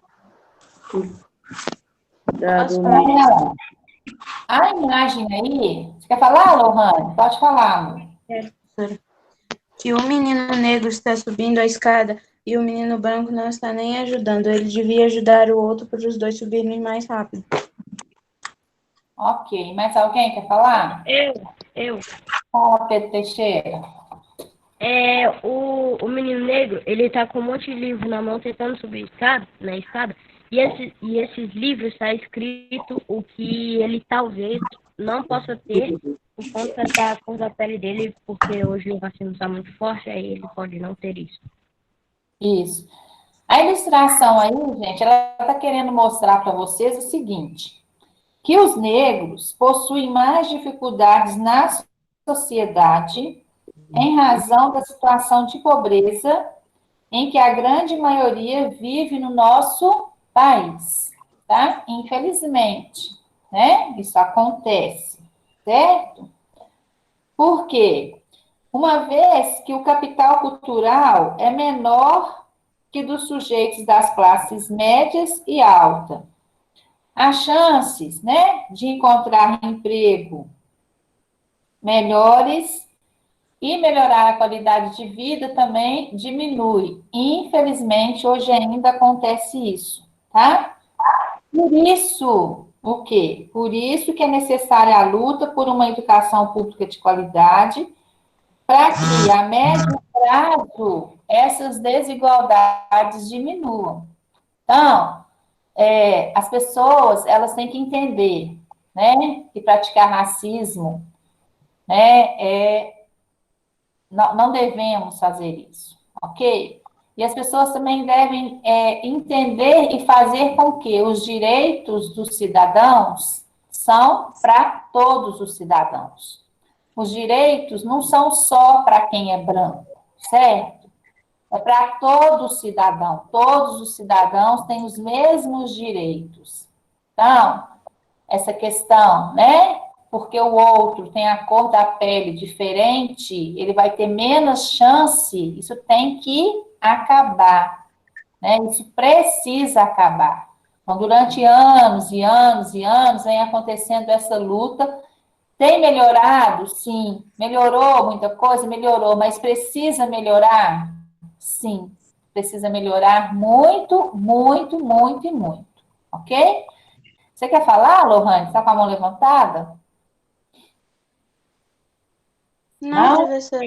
A imagem aí, você quer falar, Lohane? Pode falar, amor. Que o menino negro está subindo a escada e o menino branco não está nem ajudando. Ele devia ajudar o outro para os dois subirem mais rápido. Ok, mais alguém quer falar? Eu. Fala, Pedro Teixeira. O menino negro, ele tá com um monte de livro na mão tentando subir na escada, e esses livros tá escrito o que ele talvez não possa ter por conta da cor da pele dele, porque hoje o racismo está muito forte, aí ele pode não ter isso. Isso. A ilustração aí, gente, ela está querendo mostrar para vocês o seguinte, que os negros possuem mais dificuldades na sociedade em razão da situação de pobreza em que a grande maioria vive no nosso país, tá? Infelizmente, né? Isso acontece, certo? Por quê? Uma vez que o capital cultural é menor que dos sujeitos das classes médias e alta, as chances, né, de encontrar emprego melhores e melhorar a qualidade de vida também diminui. Infelizmente, hoje ainda acontece isso, tá? Por isso, o quê? Por isso que é necessária a luta por uma educação pública de qualidade, para que, a médio prazo, essas desigualdades diminuam. Então, as pessoas, elas têm que entender, né, que praticar racismo, né, não devemos fazer isso, ok? E as pessoas também devem entender e fazer com que os direitos dos cidadãos são para todos os cidadãos. Os direitos não são só para quem é branco, certo? É para todo cidadão. Todos os cidadãos têm os mesmos direitos. Então, essa questão, né? Porque o outro tem a cor da pele diferente, ele vai ter menos chance, isso tem que acabar, né? Isso precisa acabar. Então, durante anos e anos e anos, vem acontecendo essa luta. Tem melhorado? Sim. Melhorou muita coisa? Melhorou, mas precisa melhorar? Sim. Precisa melhorar muito, muito, muito e muito. Ok? Você quer falar, Lohane? Está com a mão levantada? Não, professor.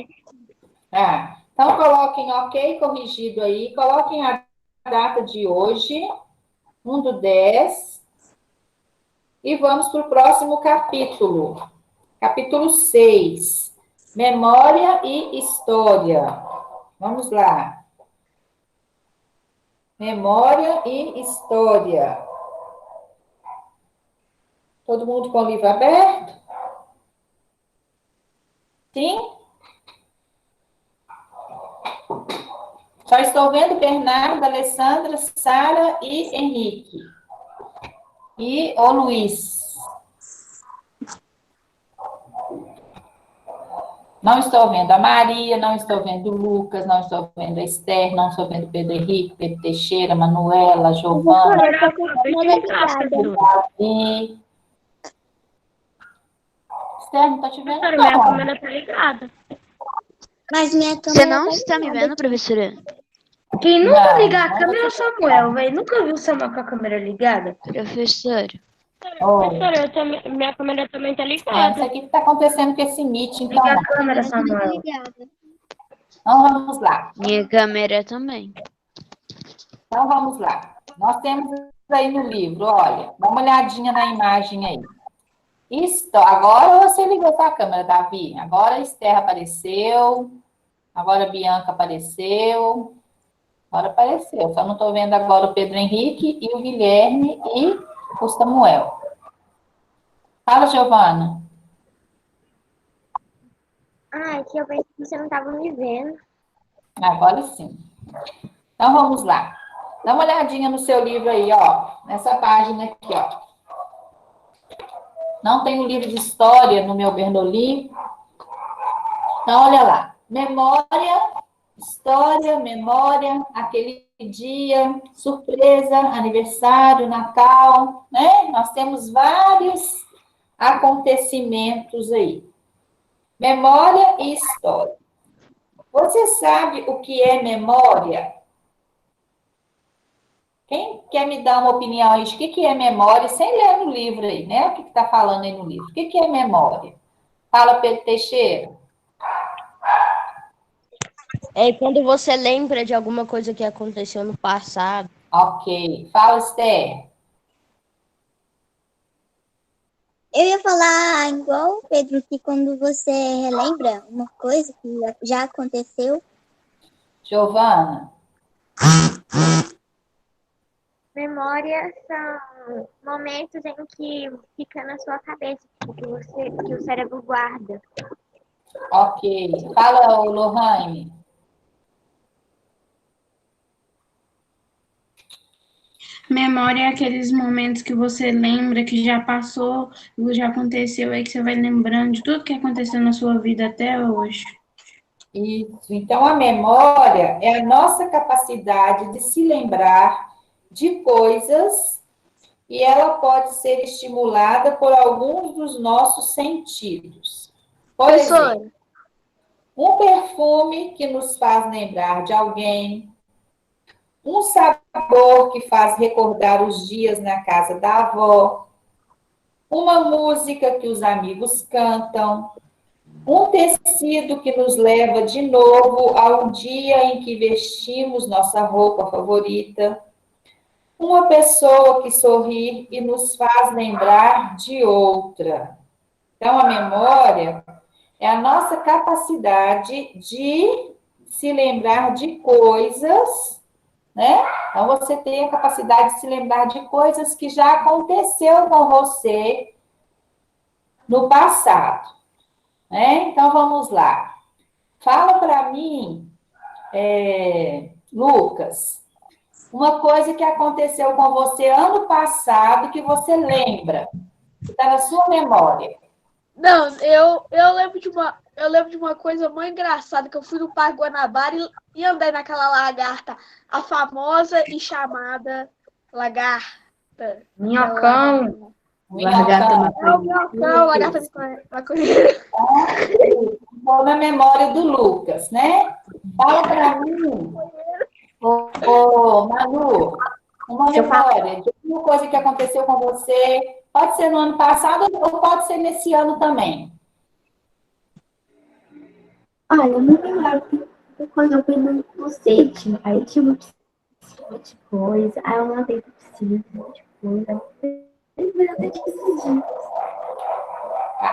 Então, coloquem ok corrigido aí. Coloquem a data de hoje, 1/10. E vamos para o próximo capítulo. Capítulo 6. Memória e História. Vamos lá. Memória e História. Todo mundo com o livro aberto? Sim? Só estou vendo Bernardo, Alessandra, Sara e Henrique. E o Luiz. Não estou vendo a Maria, não estou vendo o Lucas, não estou vendo a Esther, não estou vendo Pedro Henrique, Pedro Teixeira, Manuela, Giovana. E... Esther, não estou te vendo, não. Minha câmera tá ligada. Mas minha câmera Você não está me vendo, professora? Quem nunca ligar a câmera é o Samuel, velho. Nunca viu o Samuel com a câmera ligada? Professora. Professora, minha câmera também tá ligada. Isso aqui que está acontecendo com esse Meet, então. Liga a câmera, Samuel. Então, vamos lá. Minha câmera também. Então, vamos lá. Nós temos aí no livro, olha. Dá uma olhadinha na imagem aí. Agora você ligou sua câmera, Davi. Agora a Esther apareceu. Agora a Bianca apareceu. Agora apareceu. Só não estou vendo agora o Pedro Henrique e o Guilherme e o Samuel. Fala, Giovana. Ah, que eu pensei que você não estava me vendo. Agora sim. Então, vamos lá. Dá uma olhadinha no seu livro aí, ó. Nessa página aqui, ó. Não tem um livro de história no meu Bernoulli. Então, olha lá. Memória, história, memória, aquele dia, surpresa, aniversário, Natal, né? Nós temos vários acontecimentos aí. Memória e história. Você sabe o que é memória? Quem quer me dar uma opinião aí de o que é memória, sem ler no livro aí, né? O que está falando aí no livro? O que é memória? Fala, Pedro Teixeira. É quando você lembra de alguma coisa que aconteceu no passado. Ok. Fala, Esther. Eu ia falar igual, Pedro, que quando você relembra uma coisa que já aconteceu. Giovana. Memórias são momentos em que fica na sua cabeça, que o cérebro guarda. Ok. Fala, Lohane. Memória é aqueles momentos que você lembra que já passou, que já aconteceu, aí que você vai lembrando de tudo que aconteceu na sua vida até hoje. Isso. Então, a memória é a nossa capacidade de se lembrar de coisas e ela pode ser estimulada por alguns dos nossos sentidos. Por exemplo, um perfume que nos faz lembrar de alguém, um sabor que faz recordar os dias na casa da avó, uma música que os amigos cantam, um tecido que nos leva de novo ao dia em que vestimos nossa roupa favorita, uma pessoa que sorri e nos faz lembrar de outra. Então, a memória é a nossa capacidade de se lembrar de coisas, né? Então, você tem a capacidade de se lembrar de coisas que já aconteceu com você no passado, né? Então, vamos lá. Fala para mim, Lucas, uma coisa que aconteceu com você ano passado que você lembra, que está na sua memória. Não, eu lembro de uma coisa muito engraçada, que eu fui no Parque Guanabara e andei naquela lagarta, a famosa e chamada lagarta. Minhocão. Lagarta maconheira. Estou na memória do Lucas, né? Fala para mim, Manu, uma memória de uma coisa que aconteceu com você, pode ser no ano passado ou pode ser nesse ano também. Olha, eu não me lembro quando eu fui no sítio, aí tinha uma piscina de coisa, aí eu andei pra piscina de coisa, eu até esses dias.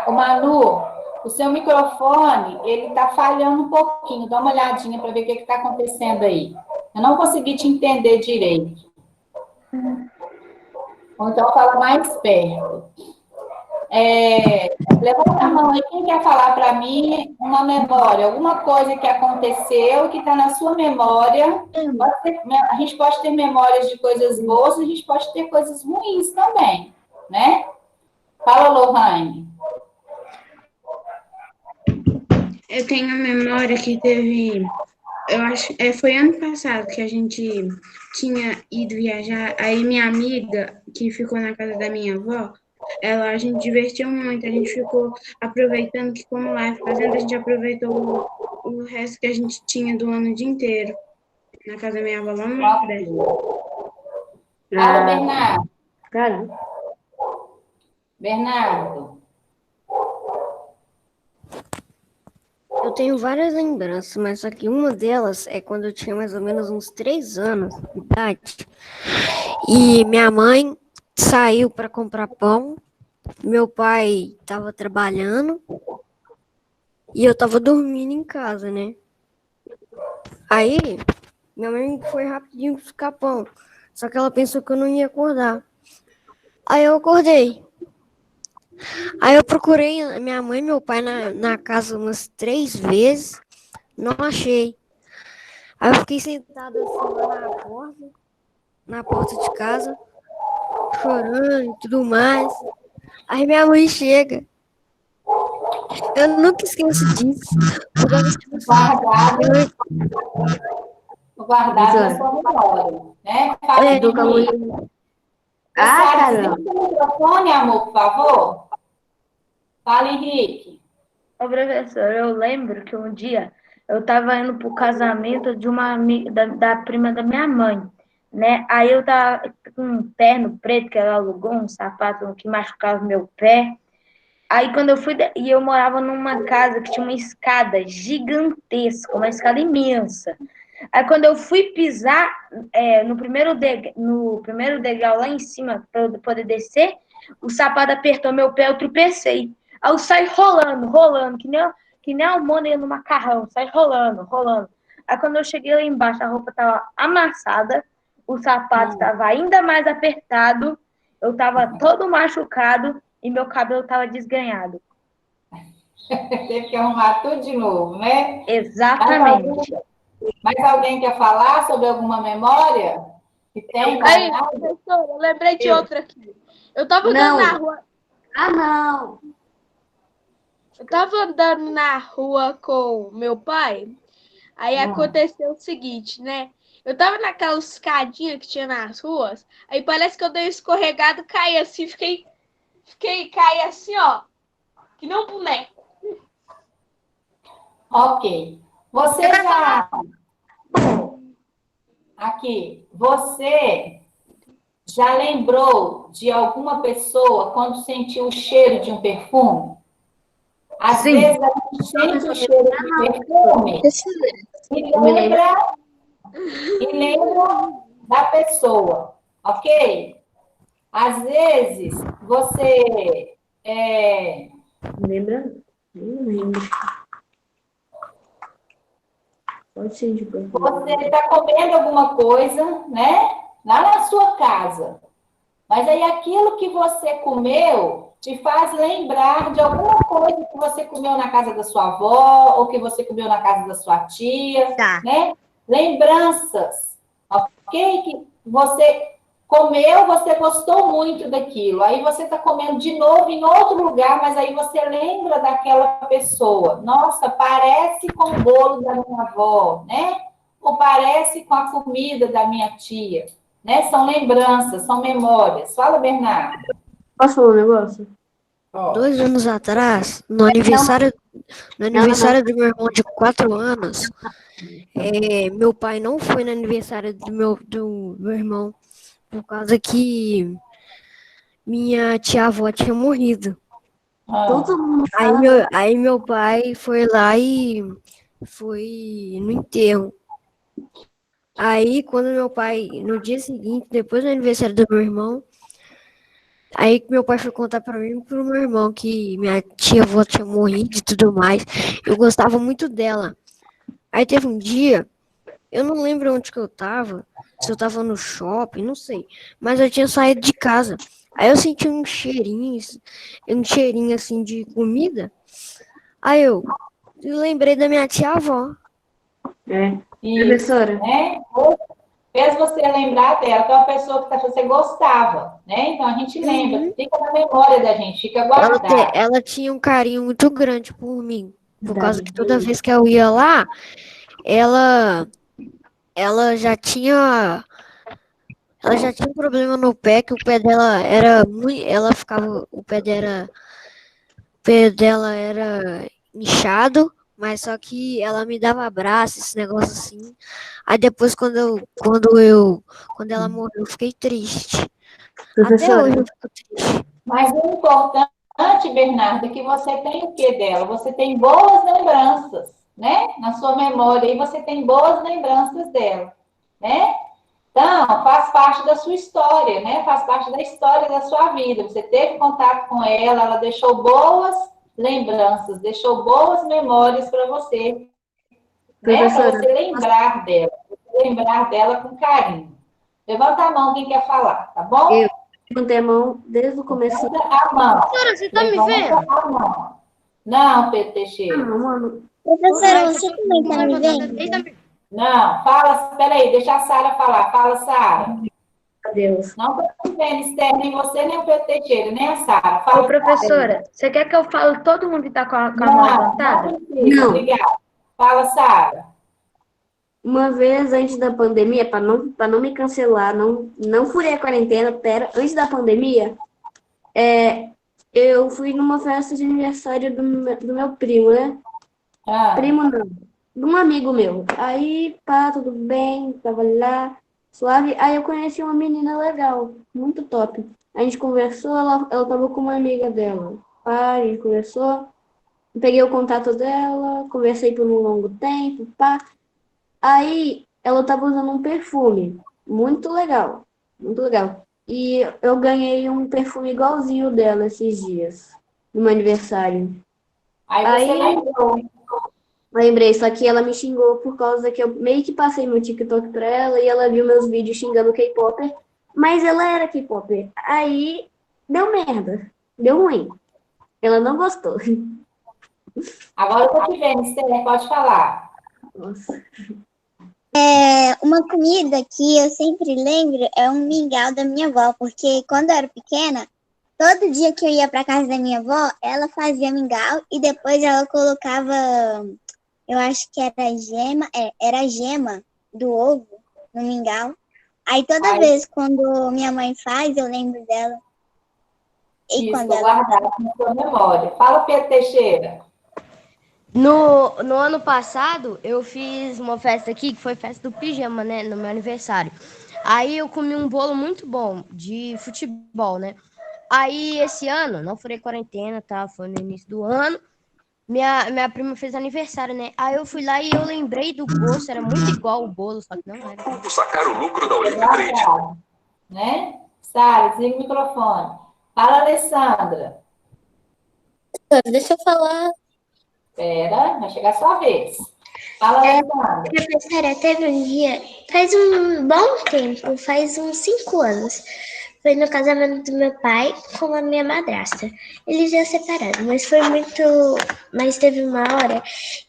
O Manu, o seu microfone, ele está falhando um pouquinho, dá uma olhadinha para ver o que está acontecendo aí. Eu não consegui te entender direito. Ou então fala mais perto. Levanta a mão aí, quem quer falar para mim uma memória, alguma coisa que aconteceu, que está na sua memória. A gente pode ter memórias de coisas boas, a gente pode ter coisas ruins também, né? Fala, Lohane. Eu tenho a memória que teve, eu acho, foi ano passado que a gente tinha ido viajar, aí minha amiga, que ficou na casa da minha avó, a gente divertiu muito, a gente ficou aproveitando que como lá é fazenda, a gente aproveitou o resto que a gente tinha do ano o dia inteiro, na casa da minha avó, lá no Nordeste. Fala, Bernardo. Caramba. Bernardo. Eu tenho várias lembranças, mas só que uma delas é quando eu tinha mais ou menos uns 3 anos de idade. E minha mãe saiu para comprar pão, meu pai estava trabalhando e eu estava dormindo em casa, né? Aí, minha mãe foi rapidinho buscar pão, só que ela pensou que eu não ia acordar. Aí eu acordei. Aí eu procurei a minha mãe e meu pai na casa umas 3 vezes, não achei. Aí eu fiquei sentada assim lá na porta de casa, chorando e tudo mais. Aí minha mãe chega. Eu nunca esqueço disso. Porque, tipo assim, Guardado na sua memória, né? Fala, Henrique. Caramba. Desliga o microfone, amor, por favor. Fala, Henrique. Ô, professor, eu lembro que um dia eu estava indo para o casamento de uma amiga, da prima da minha mãe, né? Aí eu tava com um terno preto que ela alugou, um sapato que machucava o meu pé. Aí quando eu fui, e eu morava numa casa que tinha uma escada gigantesca, uma escada imensa. Aí quando eu fui pisar no primeiro degrau lá em cima, para eu poder descer, o sapato apertou meu pé, eu tropecei. Aí eu saí rolando, que nem a almôndega no macarrão, saí rolando. Aí quando eu cheguei lá embaixo, a roupa estava amassada, o sapato estava ainda mais apertado, eu estava todo machucado e meu cabelo estava desganhado. Teve que arrumar tudo de novo, né? Exatamente. Mais alguém quer falar sobre alguma memória? Que tem? Aí, professor, eu lembrei de outra aqui. Eu tava andando na rua. Ah, não. Eu tava andando na rua com meu pai. Aí aconteceu o seguinte, né? Eu tava naquela escadinha que tinha nas ruas. Aí parece que eu dei um escorregado, caí assim, caí assim, ó. Que nem um boneco. Ok. Você já... Aqui. Você já lembrou de alguma pessoa quando sentiu o cheiro de um perfume? Às vezes a gente sente o cheiro de perfume e lembra da pessoa, ok? Às vezes você Lembra? Não lembro. Pode ser de perfume. Você está comendo alguma coisa, né? Lá na sua casa. Mas aí aquilo que você comeu te faz lembrar de alguma coisa que você comeu na casa da sua avó, ou que você comeu na casa da sua tia, né? Lembranças, ok? Que você comeu, você gostou muito daquilo. Aí você está comendo de novo em outro lugar, mas aí você lembra daquela pessoa. Nossa, parece com o bolo da minha avó, né? Ou parece com a comida da minha tia. Né? São lembranças, são memórias. Fala, Bernardo. Posso falar um negócio? 2 anos atrás, no aniversário do meu irmão de 4 anos, meu pai não foi no aniversário do meu irmão, por causa que minha tia-avó tinha morrido. Todo mundo Aí meu pai foi lá e foi no enterro. Aí, quando meu pai, no dia seguinte, depois do aniversário do meu irmão, aí meu pai foi contar pra mim e pro meu irmão que minha tia-avó tinha morrido e tudo mais. Eu gostava muito dela. Aí teve um dia, eu não lembro onde que eu tava, se eu tava no shopping, não sei. Mas eu tinha saído de casa. Aí eu senti um cheirinho assim de comida. Aí eu lembrei da minha tia-avó. Professora. Né? Fez você lembrar dela, que é uma pessoa que você gostava, né? Então a gente lembra, fica na memória da gente, fica guardado. Ela tinha um carinho muito grande por mim, por causa que toda vez que eu ia lá, ela já tinha um problema no pé, que o pé dela era muito, o pé dela era inchado, mas só que ela me dava abraço, esse negócio assim. Aí depois quando ela morreu, eu fiquei triste. Até hoje eu fico triste. Mas o importante, Bernardo, é que você tem o que dela? Você tem boas lembranças, né? Na sua memória, e você tem boas lembranças dela, né? Então, faz parte da sua história, né? Faz parte da história da sua vida. Você teve contato com ela deixou boas lembranças, deixou boas memórias para você, né? Para Professora, você lembrar dela com carinho. Levanta a mão quem quer falar, tá bom? eu levantei a mão desde o começo. Levanta a mão. Professora, você tá me Levanta vendo? a mão. Não, Pedro Teixeira. Não, mano. Professora, você também tá me vendo? Não, fala, peraí, deixa a Sara falar. Fala, Sara. Deus. Não estou vendo, Esther, nem você, nem o Pedro Teixeira, nem a Sara. Ô, Fala, professora, você quer que eu fale todo mundo que tá com a mão Não, levantada? não precisa, obrigada. Fala, Sara. Uma vez antes da pandemia, para não me cancelar, não furei a quarentena, antes da pandemia, eu fui numa festa de aniversário do meu primo, né? Primo não, de um amigo meu. Aí, pá, tudo bem, tava lá, suave. Aí eu conheci uma menina legal, muito top. A gente conversou, ela tava com uma amiga dela. Pá, a gente conversou, peguei o contato dela, conversei por um longo tempo, pá. Aí ela tava usando um perfume, muito legal, muito legal. E eu ganhei um perfume igualzinho dela esses dias, no meu aniversário. Aí você lembrou. Lembrei, só que ela me xingou por causa que eu meio que passei meu TikTok pra ela e ela viu meus vídeos xingando K-Popper, mas ela era K-Popper. Aí deu merda, deu ruim. Ela não gostou. Agora eu tô te vendo, Esther, pode falar. Nossa. Uma comida que eu sempre lembro é um mingau da minha avó, porque quando eu era pequena, todo dia que eu ia para casa da minha avó, ela fazia mingau e depois ela colocava, eu acho que era gema do ovo no mingau. Aí toda vez quando minha mãe faz, eu lembro dela. E Isso, quando vou guardar na sua memória. Fala, Pedro Teixeira. No ano passado, eu fiz uma festa aqui, que foi festa do pijama, né? No meu aniversário. Aí eu comi um bolo muito bom de futebol, né? Aí esse ano, não furei quarentena, tá? Foi no início do ano. Minha prima fez aniversário, né? Aí eu fui lá e eu lembrei do gosto, era muito igual o bolo, só que não era. Como sacar o lucro da Olimp Trade? Né? Sara, desliga o microfone. Fala, Alessandra. Deixa eu falar. Espera, vai chegar a sua vez. Fala, Alessandra. Professora, teve um dia, faz um bom tempo, faz uns 5 anos. Foi no casamento do meu pai com a minha madrasta. Eles já separaram, mas foi muito. Mas teve uma hora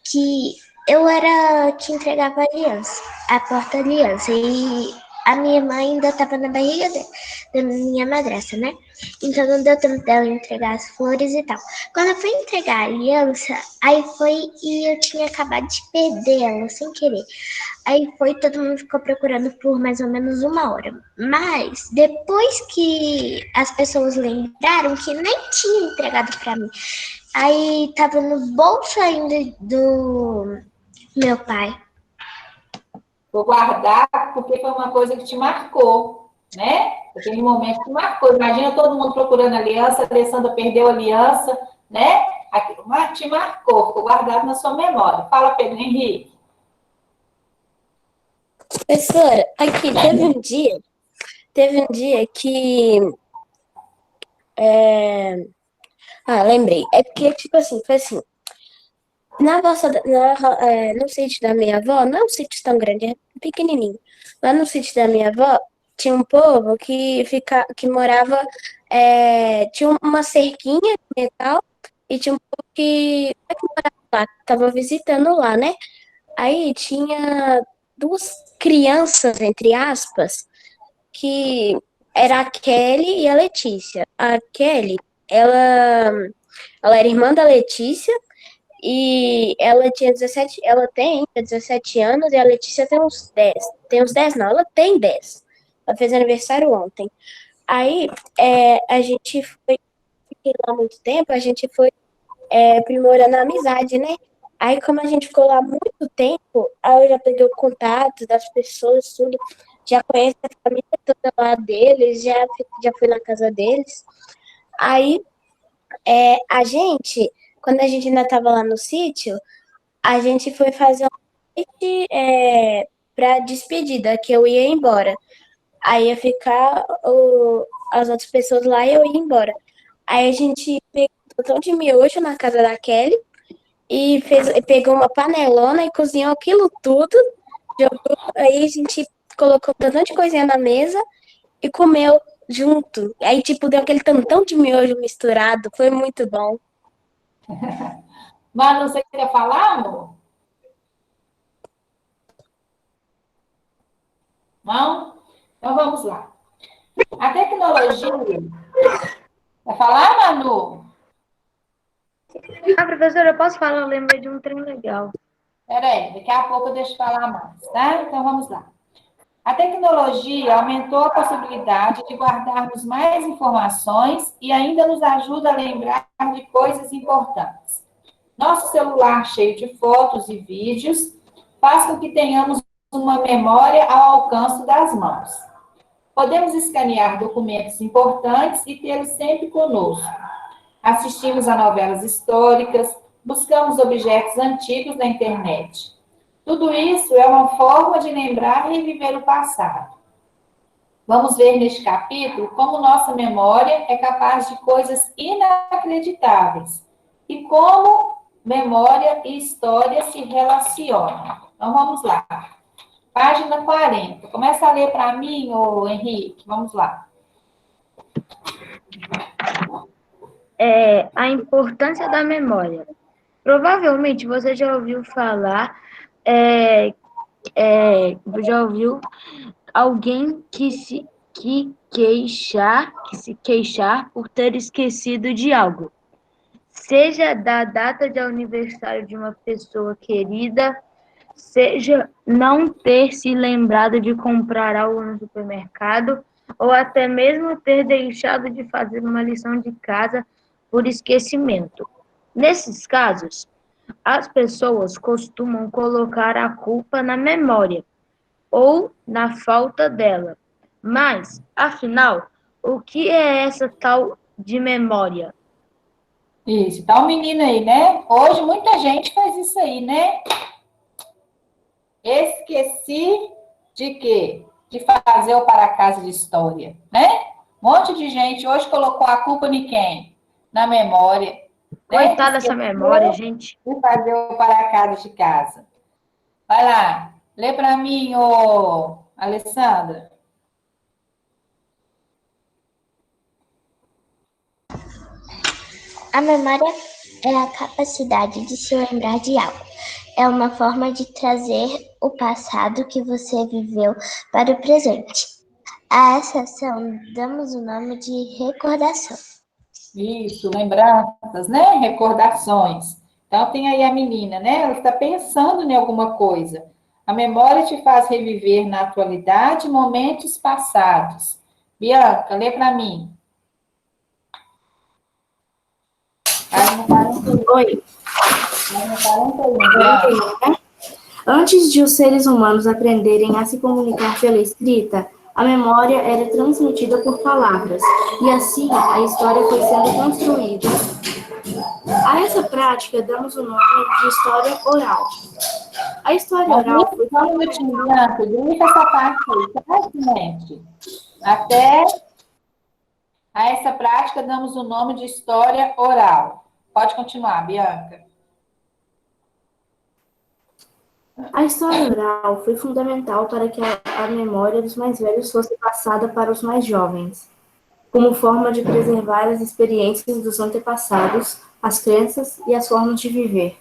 que eu era que entregava a aliança, a porta-aliança. E a minha irmã ainda estava na barriga da minha madrasta, né? Então não deu tempo dela entregar as flores e tal. Quando eu fui entregar a aliança, aí foi e eu tinha acabado de perder ela sem querer. Aí foi, todo mundo ficou procurando por mais ou menos 1 hora. Mas depois que as pessoas lembraram que nem tinha entregado para mim, aí tava no bolso ainda do meu pai. Vou guardar porque foi uma coisa que te marcou, né? Aquele momento que marcou. Imagina todo mundo procurando aliança, a Alessandra perdeu a aliança, né? Aquilo te marcou, ficou guardado na sua memória. Fala, Pedro Henrique. Professora, aqui, teve um dia que. Lembrei. É porque, tipo assim, foi assim. No sítio da minha avó, não é um sítio tão grande, é pequenininho. Lá no sítio da minha avó, tinha um povo que morava, tinha uma cerquinha de metal e tinha um povo que morava lá, que estava visitando lá, né? Aí tinha 2 crianças, entre aspas, que era a Kelly e a Letícia. A Kelly, ela era irmã da Letícia e ela tem ainda 17 anos e a Letícia tem uns 10. Tem uns 10 não, ela tem 10. Ela fez aniversário ontem. Aí a gente fiquei lá há muito tempo, a gente foi aprimorando a amizade, né? Aí, como a gente ficou lá há muito tempo, aí eu já peguei o contato das pessoas, tudo, já conheço a família toda lá deles, já fui na casa deles. Aí, quando a gente ainda estava lá no sítio, a gente foi fazer pra despedida, que eu ia embora. Aí ia ficar as outras pessoas lá e eu ia embora. Aí a gente pegou um tão de miojo na casa da Kelly pegou uma panelona e cozinhou aquilo tudo. Aí a gente colocou um tanto de coisinha na mesa e comeu junto. Aí, tipo, deu aquele tantão de miojo misturado. Foi muito bom. Manu, você quer falar, amor? Não? Então vamos lá. A tecnologia. Quer falar, Manu? Ah, professora, eu posso falar? Eu lembrei de um trem legal. Peraí, daqui a pouco eu deixo falar mais, tá? Então vamos lá. A tecnologia aumentou a possibilidade de guardarmos mais informações e ainda nos ajuda a lembrar de coisas importantes. Nosso celular cheio de fotos e vídeos faz com que tenhamos uma memória ao alcance das mãos. Podemos escanear documentos importantes e tê-los sempre conosco. Assistimos a novelas históricas, buscamos objetos antigos na internet. Tudo isso é uma forma de lembrar e reviver o passado. Vamos ver neste capítulo como nossa memória é capaz de coisas inacreditáveis e como memória e história se relacionam. Então, vamos lá. Página 40. Começa a ler para mim, ô Henrique. Vamos lá. A importância da memória. Provavelmente você já ouviu falar, já ouviu alguém que se queixar por ter esquecido de algo. Seja da data de aniversário de uma pessoa querida, seja não ter se lembrado de comprar algo no supermercado, ou até mesmo ter deixado de fazer uma lição de casa por esquecimento. Nesses casos, as pessoas costumam colocar a culpa na memória ou na falta dela. Mas, afinal, o que é essa tal de memória? Isso, tá o menino aí, né? Hoje muita gente faz isso aí, né? Esqueci de quê? De fazer o para casa de história, né? Um monte de gente hoje colocou a culpa em quem? Na memória. Coitada dessa memória, gente. De fazer o para casa de casa. Vai lá, lê para mim, ô Alessandra. A memória é a capacidade de se lembrar de algo. É uma forma de trazer o passado que você viveu para o presente. A essa ação damos o nome de recordação. Isso, lembranças, né? Recordações. Então, tem aí a menina, né? Ela está pensando em alguma coisa. A memória te faz reviver na atualidade momentos passados. Bianca, lê para mim. Oi. Antes de os seres humanos aprenderem a se comunicar pela escrita, a memória era transmitida por palavras, e assim a história foi sendo construída. A essa prática damos o nome de história oral. A história oral foi... Só um minutinho, Bianca, deixa essa parte aí, tá, gente? Até a essa prática damos o nome de história oral. Pode continuar, Bianca. A história oral foi fundamental para que a memória dos mais velhos fosse passada para os mais jovens, como forma de preservar as experiências dos antepassados, as crenças e as formas de viver.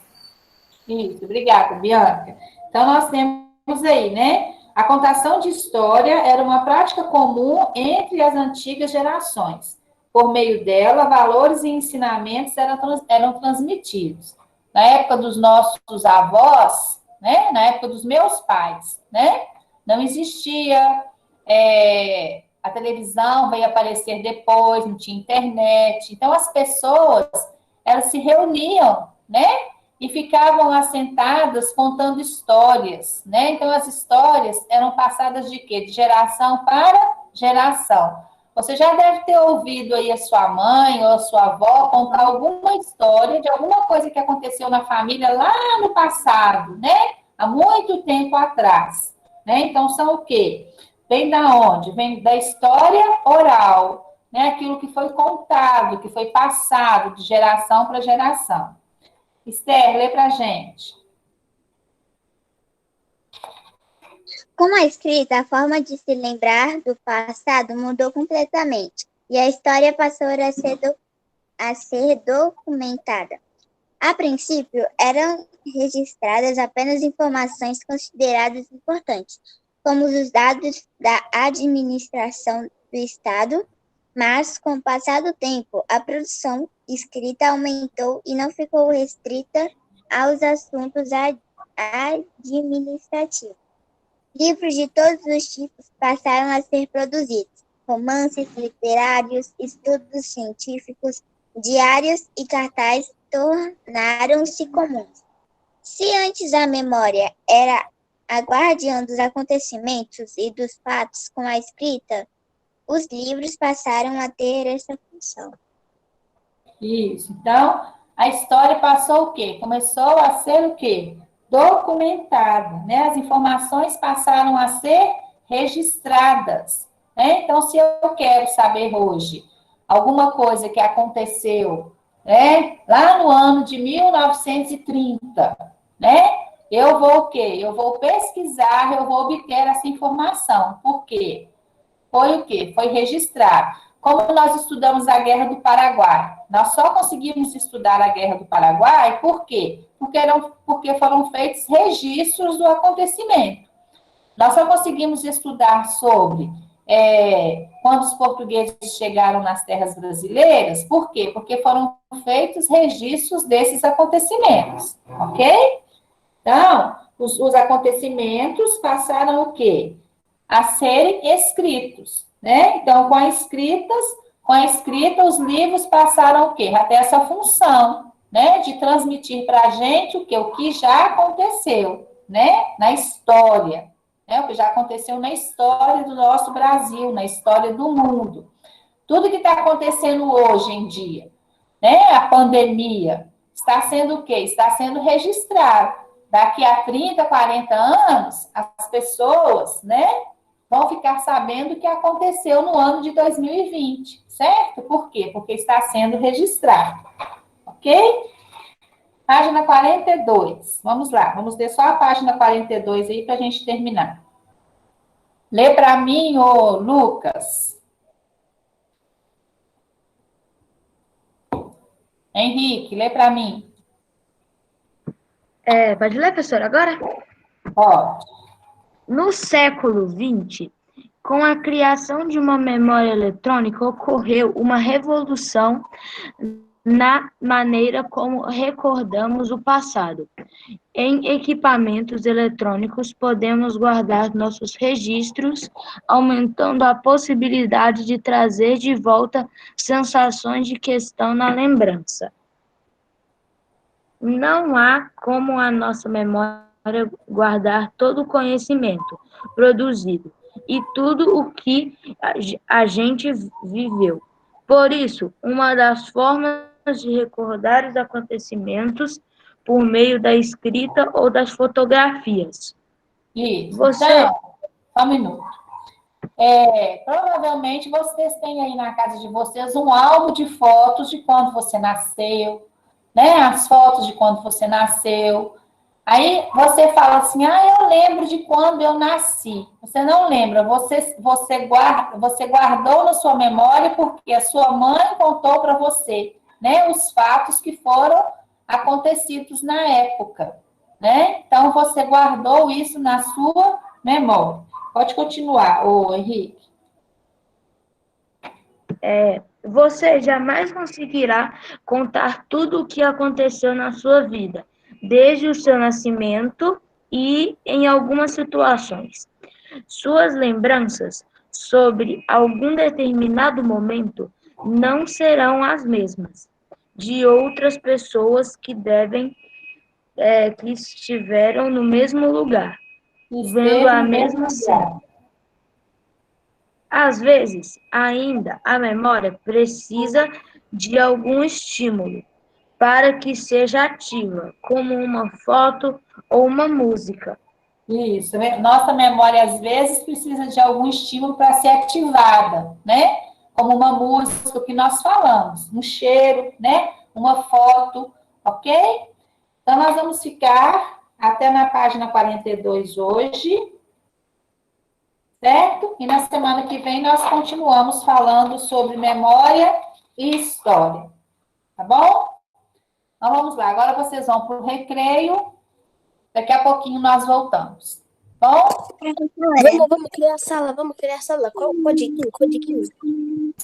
Isso, obrigada, Bianca. Então, nós temos aí, né? A contação de história era uma prática comum entre as antigas gerações. Por meio dela, valores e ensinamentos eram transmitidos. Na época dos nossos avós, né? Na época dos meus pais, né? Não existia a televisão, veio aparecer depois, não tinha internet. Então, as pessoas, elas se reuniam, né? E ficavam assentadas contando histórias, né? Então, as histórias eram passadas de quê? De geração para geração. Você já deve ter ouvido aí a sua mãe ou a sua avó contar alguma história de alguma coisa que aconteceu na família lá no passado, né? Há muito tempo atrás. né? Então, são o quê? Vem da onde? Vem da história oral, né? Aquilo que foi contado, que foi passado de geração para geração. Esther, lê para a gente. Com a escrita, a forma de se lembrar do passado mudou completamente e a história passou a ser documentada. A princípio, eram registradas apenas informações consideradas importantes, como os dados da administração do Estado, mas, com o passar do tempo, a produção escrita aumentou e não ficou restrita aos assuntos administrativos. Livros de todos os tipos passaram a ser produzidos: romances literários, estudos científicos, diários e cartazes tornaram-se comuns. Se antes a memória era a guardiã dos acontecimentos e dos fatos com a escrita, os livros passaram a ter essa função. Isso. Então, a história passou o quê? Começou a ser o quê? Documentada, né? As informações passaram a ser registradas, né? Então, se eu quero saber hoje alguma coisa que aconteceu, né, lá no ano de 1930, né? Eu vou o quê? Eu vou pesquisar, eu vou obter essa informação. Por quê? Foi o quê? Foi registrado. Como nós estudamos a Guerra do Paraguai, nós só conseguimos estudar a Guerra do Paraguai, por quê? Porque foram feitos registros do acontecimento. Nós só conseguimos estudar sobre quando os portugueses chegaram nas terras brasileiras, por quê? Porque foram feitos registros desses acontecimentos, ok? Então, os acontecimentos passaram o quê? A serem escritos, né? Então, com a escrita, os livros passaram o quê? A ter essa função, né? De transmitir para a gente o quê? O que já aconteceu, né? Na história, né? O que já aconteceu na história do nosso Brasil, na história do mundo. Tudo que está acontecendo hoje em dia, né? A pandemia, está sendo o quê? Está sendo registrado. Daqui a 30, 40 anos, as pessoas, né? Vão ficar sabendo o que aconteceu no ano de 2020, certo? Por quê? Porque está sendo registrado, ok? Página 42. Vamos lá, vamos ler só a página 42 aí para a gente terminar. Lê para mim, ô Lucas. Henrique, lê para mim. Pode ler, professora, agora? Pode. No século XX, com a criação de uma memória eletrônica, ocorreu uma revolução na maneira como recordamos o passado. Em equipamentos eletrônicos, podemos guardar nossos registros, aumentando a possibilidade de trazer de volta sensações de que estão na lembrança. Não há como a nossa memória guardar todo o conhecimento produzido e tudo o que a gente viveu. Por isso, uma das formas de recordar os acontecimentos por meio da escrita ou das fotografias. Isso. Você... Então, só um minuto. Provavelmente vocês têm aí na casa de vocês um álbum de fotos de quando você nasceu, né? As fotos de quando você nasceu. Aí você fala assim, eu lembro de quando eu nasci. Você não lembra, você guardou na sua memória porque a sua mãe contou para você, né? Os fatos que foram acontecidos na época, né? Então, você guardou isso na sua memória. Pode continuar, Henrique. Você jamais conseguirá contar tudo o que aconteceu na sua vida, desde o seu nascimento e em algumas situações. Suas lembranças sobre algum determinado momento não serão as mesmas de outras pessoas que estiveram no mesmo lugar, vendo a mesma cena. Às vezes, ainda, a memória precisa de algum estímulo para que seja ativa, como uma foto ou uma música. Isso, né? Nossa memória, às vezes, precisa de algum estímulo para ser ativada, né? Como uma música, o que nós falamos, um cheiro, né? Uma foto, ok? Então, nós vamos ficar até na página 42 hoje, certo? E na semana que vem nós continuamos falando sobre memória e história, tá bom? Então, vamos lá. Agora vocês vão para o recreio. Daqui a pouquinho nós voltamos. Bom? Vamos criar sala, Qual o código?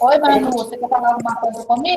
Oi, Manu, você quer falar alguma coisa comigo?